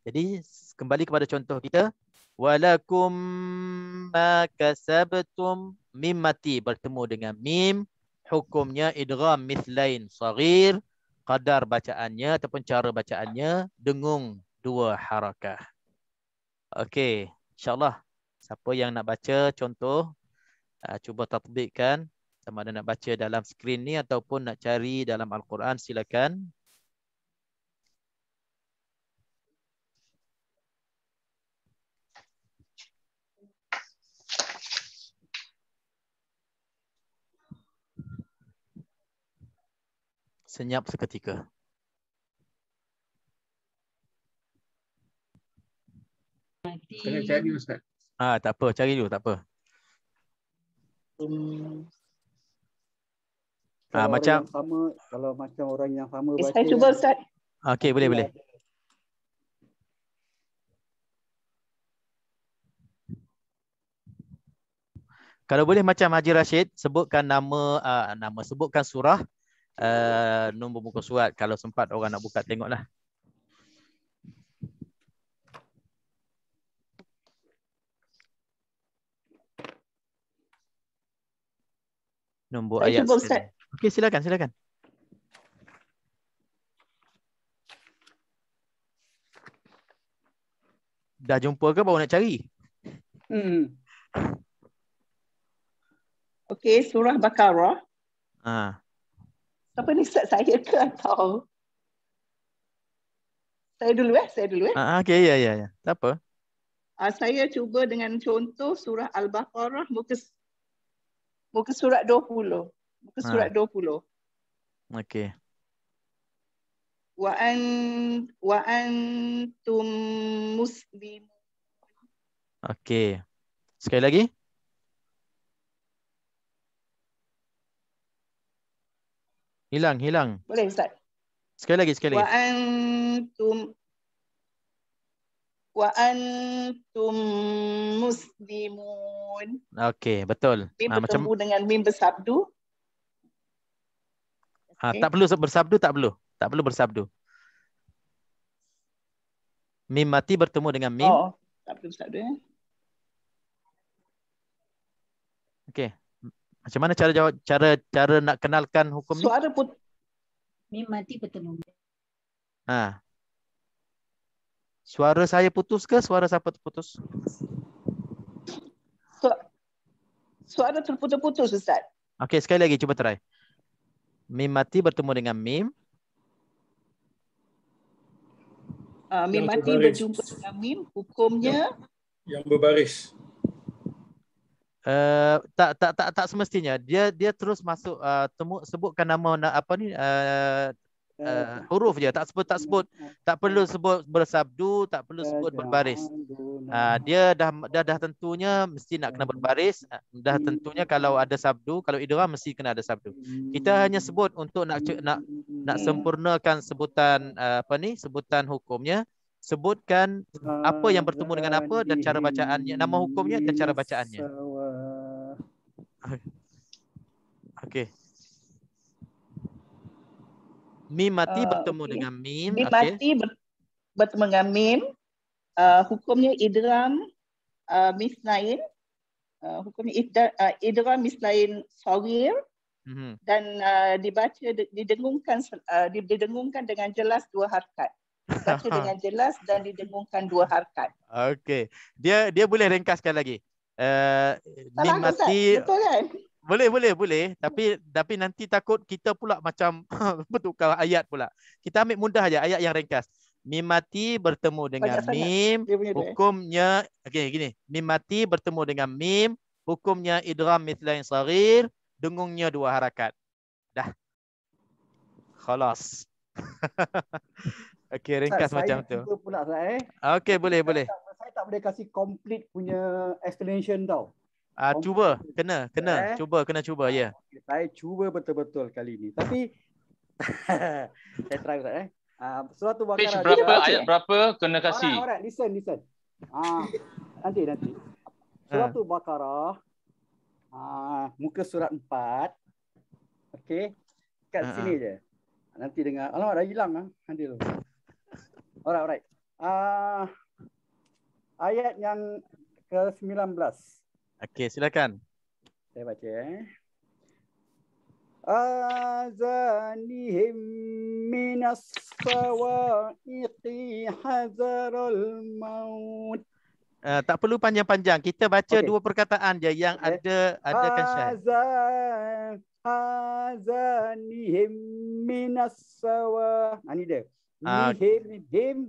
Jadi kembali kepada contoh kita, walakum ma kasabtum, mim mati bertemu dengan mim, hukumnya idgham mithlain saghir, qadar bacaannya ataupun cara bacaannya dengung 2 harakah. Okey, insya-Allah siapa yang nak baca contoh cuba tatbikkan, sama ada nak baca dalam skrin ni ataupun nak cari dalam Al-Quran, silakan. Senyap seketika. Kena cari Ustaz. Tak apa, cari dulu, tak apa. Macam kalau macam orang yang sama baca. Saya cuba Ustaz. Okey, boleh. Kalau boleh macam Haji Rashid, sebutkan sebutkan surah, nombor muka surat. Kalau sempat orang nak buka tengoklah. Nombor Saya ayat. cuba, Ustaz. Okey, silakan. Dah jumpa ke baru nak cari? Okey, surah Baqarah. Apa ni Ustaz, saya ke atau saya dulu Okey, ya. Tak apa. Saya cuba dengan contoh surah Al-Baqarah muka surat 20. Muka surat 20. Okey. Wa antum muslimun. Okey. Sekali lagi. Hilang. Boleh Ustaz? Sekali lagi. Wa antum muslimun. Okey, betul. Mim bertemu dengan mim bersabdu. Tak perlu bersabdu, tak perlu bersabdu. Mim mati bertemu dengan mim. Tak perlu bersabdu ya. Okey. Macam mana cara nak kenalkan hukum ni? Suara mim mati bertemu. Suara saya putus ke suara siapa terputus? Suara terputus-putus Ustaz. Okey, sekali lagi cuba try. Mim mati bertemu dengan mim. Mim mati berjumpa dengan mim, hukumnya yang berbaris. Tak semestinya. Dia terus masuk sebutkan nama apa ni huruf je, tak perlu sebut bersabdu, tak perlu sebut berbaris. Dia dah tentunya mesti nak kena berbaris, dah tentunya kalau ada sabdu, kalau idgham mesti kena ada sabdu. Kita hanya sebut untuk nak sempurnakan sebutan sebutan hukumnya, sebutkan apa yang bertemu dengan apa dan cara bacaannya, nama hukumnya dan cara bacaannya. Okey. Mim mati bertemu dengan mim. Mim mati bertemu dengan mim. Hukumnya idgham mislain, hukumnya idgham mislain saghir, dan didengungkan dengan jelas dua harakat. Baca dengan jelas dan didengungkan dua harakat. Okey. Dia boleh ringkaskan lagi. Mim Salah mati. Ustaz, betul kan? Boleh. Tapi nanti takut kita pula macam bertukar ayat pula. Kita ambil mudah aja ayat yang ringkas. Mim mati bertemu dengan mim, hukumnya gini. Mim mati bertemu dengan mim, hukumnya idgham mithlain saghir, dengungnya dua harakat. Dah. Khalas. Okey, ringkas macam tu. Saya pula saya. Okey, boleh. Saya tak boleh kasih complete punya explanation tau. Cuba, kena cuba ya. Saya cuba betul-betul kali ni. Tapi saya try Ustaz surah Al-Baqarah. Page berapa, ayat berapa kena kasih. Alright, listen. Nanti. Surah Al-Baqarah. Muka surat 4. Okey. Kat sini je. Nanti dengar. Alamak, dah hilang nanti tu. Alright. Ayat yang ke-19. Okey, silakan. Saya baca azanihim minas sawa'iqi hazarul maut. Tak perlu panjang-panjang. Kita baca dua perkataan je yang ada kan syahid. Azanihim minas sawa. Ini dia.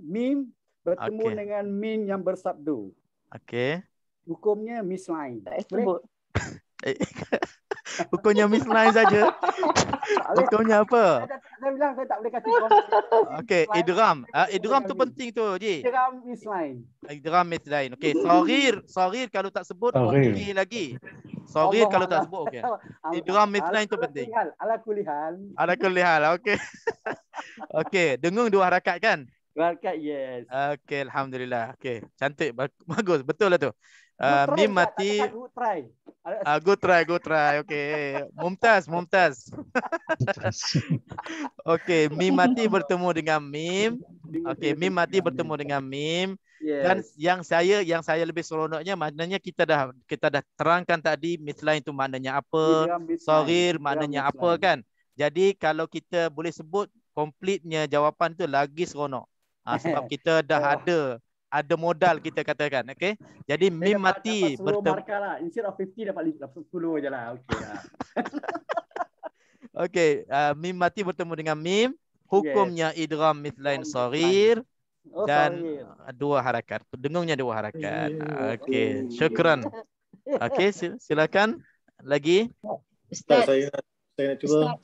Mim bertemu dengan min yang bersabdu. Okey. Hukumnya mislain. Sebut. Hukumnya mislain saja. Hukumnya apa? Saya bilang saya tak boleh kasih. Okey, idgham tu penting tu, Ji. Idgham mislain. Idgham mislain. Okey, saghir kalau tak sebut okey lagi. Saghir kalau tak sebut okey. Idgham mislain tu penting. Ala kulli hal. Okey. Okey, dengung dua harakat kan? Dua harakat, yes. Okey, alhamdulillah. Okey, cantik, bagus, betul lah tu. Mim mati. Good try. Okey. Mumtaz. Okey, mim mati bertemu dengan mim. Okey, mim mati bertemu dengan mim. Yes. Dan yang saya lebih seronoknya maknanya kita dah terangkan tadi mislain tu maknanya apa, saghir maknanya apa kan. Jadi kalau kita boleh sebut komplitnya jawapan tu lagi seronok. Sebab kita dah ada modal kita katakan, okey. Jadi mim mati bertemu lah. Instead of 50 dapat 10 je lah. Okey lah. Okey, mim mati bertemu dengan mim, hukumnya idgham mithlain saghir dan dua harakat. Dengungnya dua harakat. Okey, syukran. Okey, silakan lagi. Ustaz, saya nak cuba.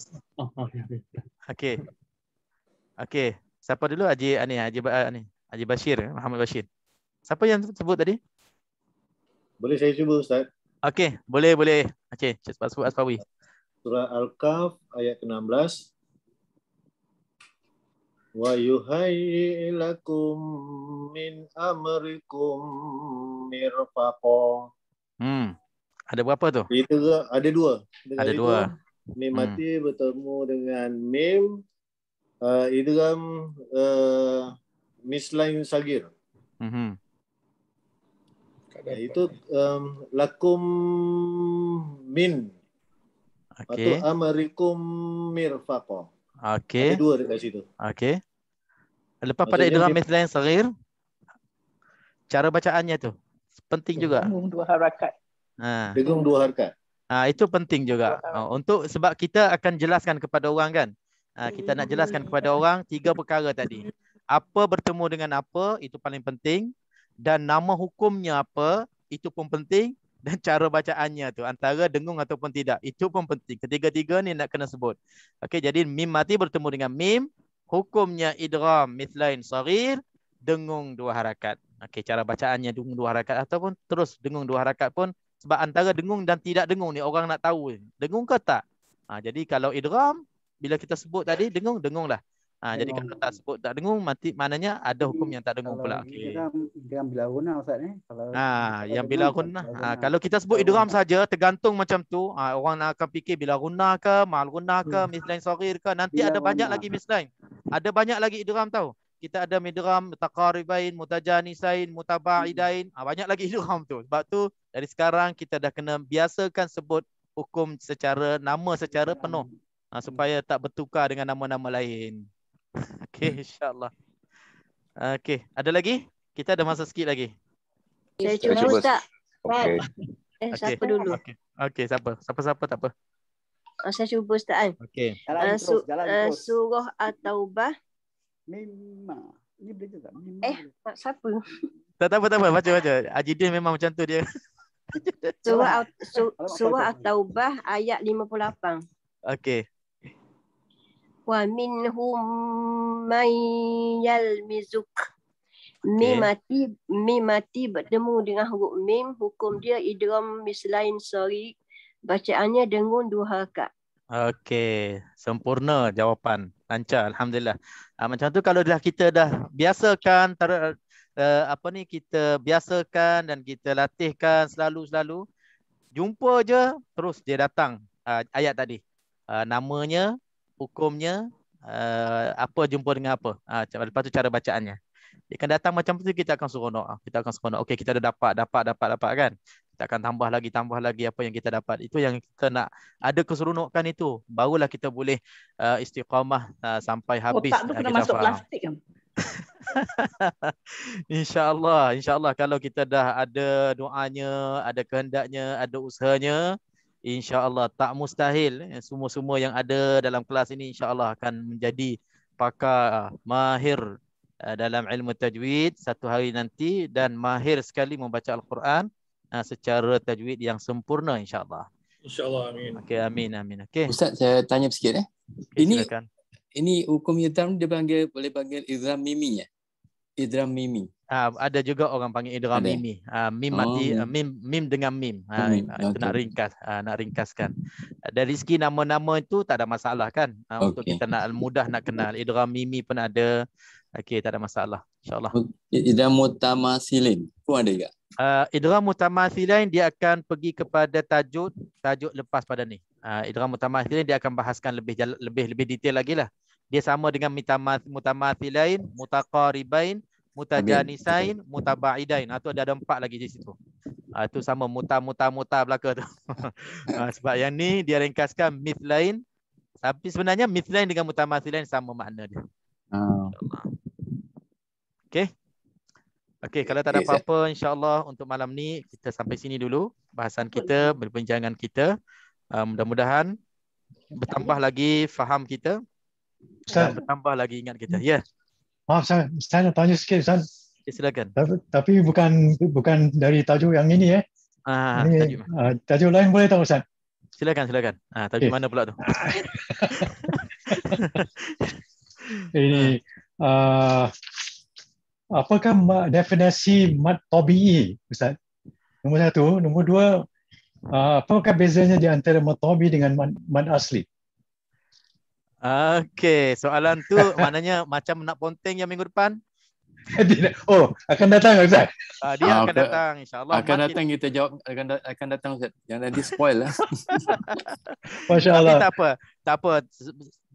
Okey. Siapa dulu? Haji Bashir, Muhammad Bashir. Siapa yang sebut tadi? Boleh saya cuba Ustaz? Okey, boleh. Okey, cepat sebut Asfawi. Surah Al-Kahf ayat ke-16. Wa yuhayyi lakum min amrikum mirfaqa. Ada berapa tu? Ada dua. Ada dua. Mim mati bertemu dengan mim idgham mislain sagir. Itu lakum min atau amrikum mirfaqa. Ada dua dekat situ. Okey. Lepas pada idgham mislain sagir, cara bacaannya tu penting juga. Dengung dua harakat. Dengung dua harakat. Itu penting juga. Sebab kita akan jelaskan kepada orang kan. Kita nak jelaskan kepada orang tiga perkara tadi. Apa bertemu dengan apa, itu paling penting. Dan nama hukumnya apa, itu pun penting. Dan cara bacaannya tu, antara dengung ataupun tidak, itu pun penting. Ketiga-tiga ni nak kena sebut. Okey, jadi mim mati bertemu dengan mim, hukumnya idgham mithlain saghir, dengung dua harakat. Okey, cara bacaannya dengung dua harakat ataupun terus dengung dua harakat pun, sebab antara dengung dan tidak dengung ni orang nak tahu dengung ke tak. Jadi kalau idgham, bila kita sebut tadi dengunglah. Jadi kalau tak sebut tak dengung, mati maknanya ada hukum yang tak dengung pula. Okey. Idgham bila guna Ustaz Kalau yang bila guna. Kalau kita sebut idgham saja tergantung macam tu, orang akan fikir bila guna ke, mal guna ke, mislain saghir ke, nanti ada banyak lagi mislain. Ada banyak lagi idgham tahu. kita ada idgham mutaqaribain, mutajanisain, mutabaidain. Banyak lagi idgham tu. Sebab tu dari sekarang kita dah kena biasakan sebut hukum secara nama secara penuh. Supaya tak bertukar dengan nama-nama lain. Okey, insya-Allah. Okey, ada lagi? Kita ada masa sikit lagi. Saya cuba Ustaz. Okey. Siapa dulu? Okey, siapa? Siapa-siapa tak apa. Saya cuba Ustaz kan. Okey. Surah At-Taubah. Memang. Ini boleh juga. Siapa? Tak apa. Baca. Haji Din memang macam tu dia. Surah At-Taubah ayat 58. Okey. Wa minhum man yalmizuk. Mim mati bertemu dengan huruf mim, hukum dia idgham mislain sari, bacaannya dengan 2 harakat. Okey, sempurna jawapan. Lancar, alhamdulillah. Macam tu kalau kita dah biasakan kita biasakan dan kita latihkan selalu jumpa je terus dia datang ayat tadi. Namanya, hukumnya, apa jumpa dengan apa. Lepas tu cara bacaannya. Dia akan datang macam tu, kita akan seronok. Okey, kita dah dapat kan. Kita akan tambah lagi apa yang kita dapat. Itu yang kita nak, ada keseronokan itu. Barulah kita boleh istiqamah sampai habis. Otak tu kena masuk plastik kan? InsyaAllah kalau kita dah ada doanya, ada kehendaknya, ada usahanya, InsyaAllah tak mustahil. Semua yang ada dalam kelas ini InsyaAllah akan menjadi pakar mahir dalam ilmu tajwid satu hari nanti, dan mahir sekali membaca Al-Quran secara tajwid yang sempurna insya-Allah. InsyaAllah, amin. Okey, amin. Okey. Ustaz, saya tanya sikit Okay, silakan. Ini hukum idgham dia boleh panggil idgham mimi ya? Idgham mimi. Ada juga orang panggil idgham mimi. Mim mati, mim dengan mim. Itu nak ringkaskan. Dari segi nama-nama itu tak ada masalah kan? Untuk kita nak mudah nak kenal. Idgham mimi pun ada. Okey, tak ada masalah. InsyaAllah. Idgham mutamasilin pun ada juga? Idgham mutamasilin dia akan pergi kepada tajuk lepas pada ni. Idgham mutamasilin dia akan bahaskan lebih detail lagi lah. Dia sama dengan mutamatsilain, mutaqaribain, mutajanisain, mutabaidain. Itu ada 4 lagi di situ. Itu sama muta belaka tu. Sebab yang ni dia ringkaskan mithlain. Tapi sebenarnya mithlain dengan mutamatsilain sama makna dia. Okey, kalau tak ada apa-apa, insya-Allah untuk malam ni kita sampai sini dulu bahasan kita, perbincangan kita. Mudah-mudahan bertambah lagi faham kita. Dan bertambah lagi ingat kita. Ya. Maaf, saya nak tanya sikit, Ustaz. Silakan. Tapi bukan dari tajuk yang ini tajuk lain boleh tak, Ustaz? Silakan. Tajuk mana pula tu? Ini apakah definisi mad tabi'i, Ustaz? Nombor 1, nombor 2, apakah bezanya di antara mad tabi'i dengan mad asli? Okey, soalan tu maknanya macam nak ponteng yang minggu depan? Oh, akan datang Ustaz? Dia akan datang insya-Allah. Akan datang kita jawab, akan datang Ustaz. Jangan nanti spoil lah. Masya-Allah. Tapi tak apa.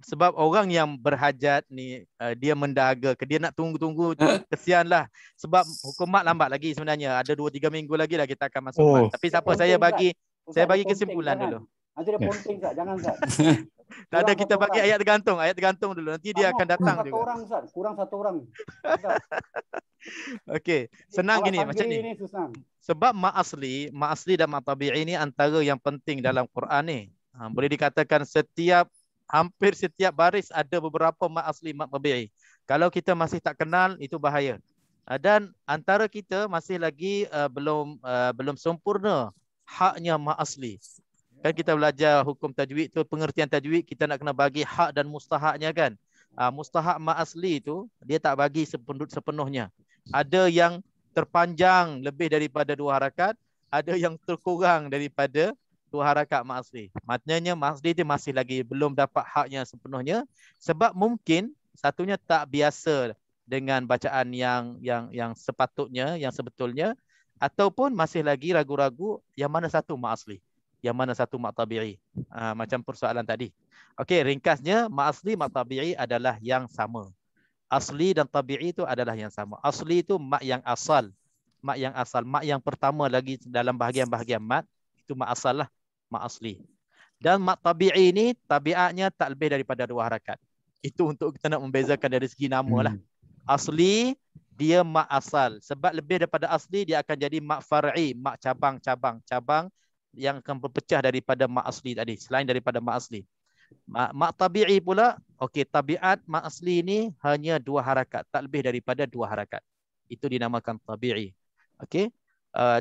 Sebab orang yang berhajat ni dia mendahaga, dia nak tunggu kesianlah. Sebab hukum mat lambat lagi sebenarnya. Ada 2-3 minggu lagi lah kita akan masuk mat. Tapi siapa saya bagi kesimpulan dulu. Nanti dia ponteng Ustaz, jangan Ustaz. Tak ada, kita bagi ayat tergantung dulu. Nanti dia akan datang juga. Kurang satu orang. Okey, senang gini macam ni. Sebab ma asli dan ma tabi'i ni antara yang penting dalam Quran ni. Boleh dikatakan hampir setiap baris ada beberapa ma asli, ma tabi'i. Kalau kita masih tak kenal, itu bahaya. Dan antara kita masih lagi belum sempurna haknya ma asli. Kan kita belajar hukum tajwid tu, pengertian tajwid kita nak kena bagi hak dan mustahaknya kan. Mustahak ma asli tu dia tak bagi sepenuhnya. Ada yang terpanjang lebih daripada 2 harakat, ada yang terkurang daripada 2 harakat ma asli. Maknanya ma asli dia masih lagi belum dapat haknya sepenuhnya, sebab mungkin satunya tak biasa dengan bacaan yang sepatutnya, yang sebetulnya, ataupun masih lagi ragu-ragu yang mana satu ma asli, yang mana satu ma tabi'i. Macam persoalan tadi. Okey, ringkasnya ma asli, ma tabi'i adalah yang sama. Asli dan tabi'i itu adalah yang sama. Asli itu mat yang asal. Mat yang asal. Mat yang pertama lagi dalam bahagian-bahagian mat. Itu mat asal lah. Mat asli. Dan mat tabi'i ini tabiatnya tak lebih daripada 2 harakat. Itu untuk kita nak membezakan dari segi nama lah. Asli dia mat asal. Sebab lebih daripada asli dia akan jadi mat far'i. Mat cabang-cabang. Cabang yang akan berpecah daripada mat asli tadi. Selain daripada mat asli. Mat tabi'i pula, okey, tabiat mat asli ini hanya 2 harakat, tak lebih daripada 2 harakat. Itu dinamakan tabi'i. Okey.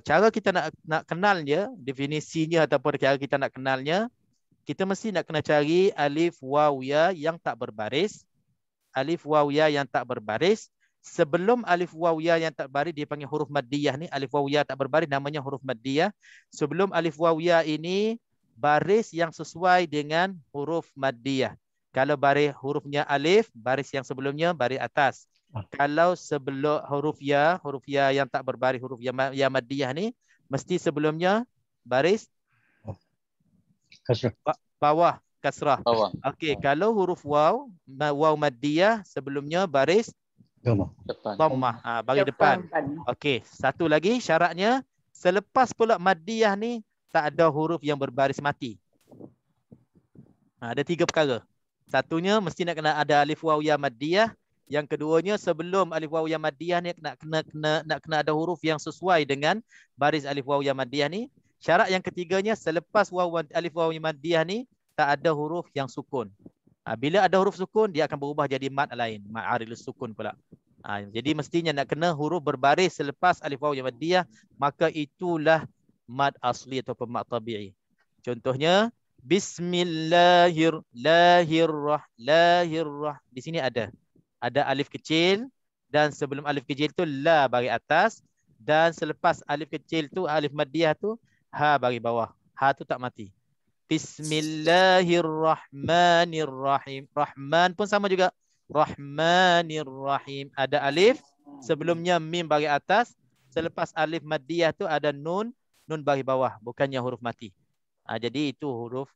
Cara kita nak kenalnya, definisinya ataupun cara kita nak kenalnya, kita mesti nak kena cari alif waw ya yang tak berbaris. Alif waw ya yang tak berbaris. Sebelum alif waw ya yang tak berbaris dia panggil huruf maddiyah ni, alif waw ya tak berbaris namanya huruf maddiyah. Sebelum alif waw ya ini baris yang sesuai dengan huruf maddiyah. Kalau baris hurufnya alif, baris yang sebelumnya baris atas. Kalau sebelum huruf ya yang tak berbaris, huruf ya maddiyah ni, mesti sebelumnya baris kasrah. Bawah, kasrah. Okey, kalau huruf waw maddiyah sebelumnya baris dhammah. Bagi depan. Okey, satu lagi syaratnya, selepas pula maddiyah ni tak ada huruf yang berbaris mati. Ada 3 perkara. Satunya mesti nak kena ada alif waw ya maddiyah. Yang keduanya sebelum alif waw ya maddiyah ni nak kena ada huruf yang sesuai dengan baris alif waw ya maddiyah ni. Syarat yang ketiganya selepas alif waw ya maddiyah ni tak ada huruf yang sukun. Bila ada huruf sukun dia akan berubah jadi mad lain, mad aridus sukun pula. Jadi mestinya nak kena huruf berbaris selepas alif waw ya maddiyah, maka itulah mad asli atau mad tabi'i. Contohnya Bismillahirrahmanirrahim. Di sini ada alif kecil dan sebelum alif kecil tu la bagi atas dan selepas alif kecil tu alif maddiyah tu ha bagi bawah. Ha tu tak mati. Bismillahirrahmanirrahim. Rahman pun sama juga. Rahmanirrahim. Ada alif sebelumnya mim bagi atas, selepas alif maddiyah tu ada nun bagi bawah, bukannya huruf mati. Jadi itu huruf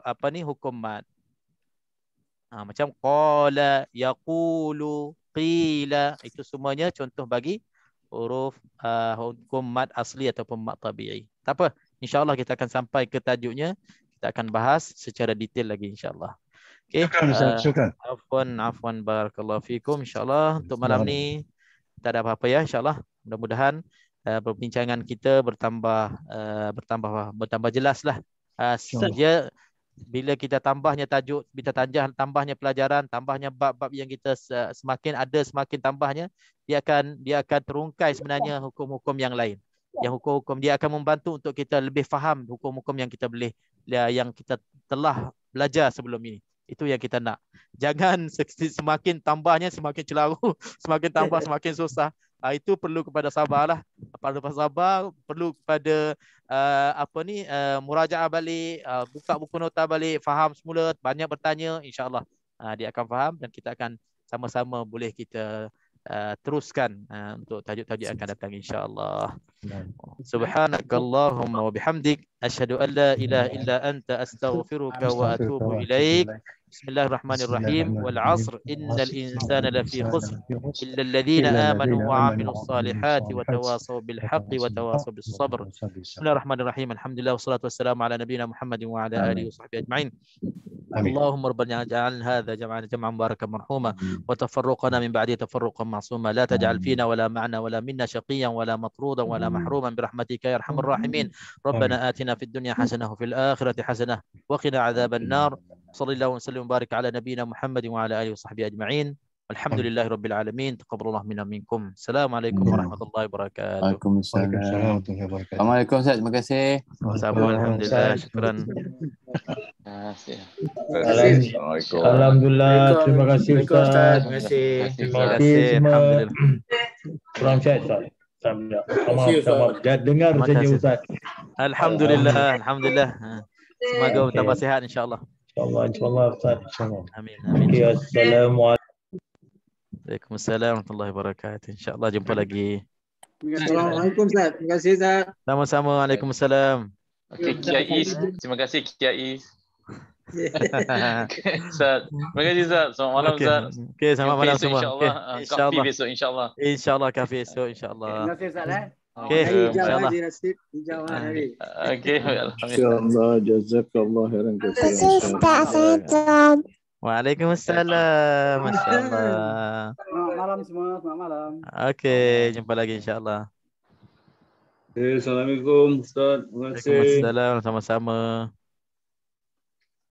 apa ni, hukum mad. Macam qala, yaqulu, qila, itu semuanya contoh bagi huruf hukum mad asli ataupun mad tabi'i. Tak apa, insya-Allah kita akan sampai ke tajuknya. Kita akan bahas secara detail lagi insya-Allah. Okey. Syukran. Afwan barakallahu fikum. Insya-Allah untuk malam ni tak ada apa-apa ya, insya-Allah. Mudah-mudahan perbincangan kita bertambah jelaslah. Saja bila kita tambahnya tajuk, kita tambahnya pelajaran, tambahnya bab-bab yang kita semakin tambahnya, dia akan terungkai sebenarnya hukum-hukum yang lain. Yang hukum-hukum dia akan membantu untuk kita lebih faham hukum-hukum yang kita telah belajar sebelum ini. Itu yang kita nak. Jangan semakin tambahnya semakin celaru, semakin tambah semakin susah. Itu perlu kepada sabarlah. Perlu sabar, perlu kepada murajaah balik, buka buku nota balik, faham semula, banyak bertanya, insya-Allah dia akan faham dan kita akan sama-sama boleh kita teruskan untuk tajuk-tajuk yang akan datang insya-Allah. Subhanakallahumma wa bihamdik asyhadu an la ilaha illa anta astaghfiruka wa atubu ilaik. Bismillahirrahmanirrahim. Wal 'asr innal insana lafi khusr illa alladhina amanu wa 'amilus salihati wa tawasaw bil haqqi wa tawasaw bis sabr. Bismillahirrahmanirrahim. Alhamdulillah wassalatu wassalamu ala nabiyyina Muhammadin wa ala alihi washabbihi ajma'in. Allahumma rabbana ij'al hadha jam'an jam'an mubarakan marhuma wa tafarruqana min ba'di tafarruqan ma'suma la taj'al fina wala ma'na wala minna shaqiyan wala matrudan wala mahruman birahmatika ya arhamar rahimin. Rabbana atina fid dunya hasanah wa fil akhirati hasanah wa qina adzaban nar. Sallallahu alaihi wasallam barik ala nabiyyina Muhammadin wa ala alihi washabbihi ajma'in. Alhamdulillahi rabbil alamin. Taqabbalallahu minna minkum. Assalamualaikum warahmatullahi wabarakatuh. Waalaikumsalam. Assalamualaikum Ustaz. Terima kasih. Sama-sama. Alhamdulillah. Syukran. Assalamualaikum. Alhamdulillah. Terima kasih Ustaz. Terima kasih. Alhamdulillah. Kurang chat Ustaz. Maaf. Dengar saja Ustaz. Alhamdulillah. Alhamdulillah. Semoga bertambah sihat insya-Allah. InsyaAllah Ustaz. InsyaAllah. Amin. Okay, Assalamualaikum. Waalaikumsalam warahmatullahi wabarakatuh. InsyaAllah jumpa lagi. Assalamualaikum Ustaz. Terima kasih Ustaz. Sama-sama. Waalaikumsalam. Okey, Kiai. Terima kasih Kiai. Ustaz. Terima kasih Ustaz. Selamat malam Ustaz. Okey, selamat malam semua. InsyaAllah. Kafi besok insyaAllah. InsyaAllah kafi esok insyaAllah. Terima kasih Ustaz. Okey, insyaAllah. Okey, InsyaAllah. Jazakallah khairan katsiran. Waalaikumsalam. Masya-Allah. Selamat malam semua. Selamat malam. Okey, jumpa lagi insya-Allah. Assalamualaikum Ustaz. Terima kasih. Waalaikumsalam, sama-sama.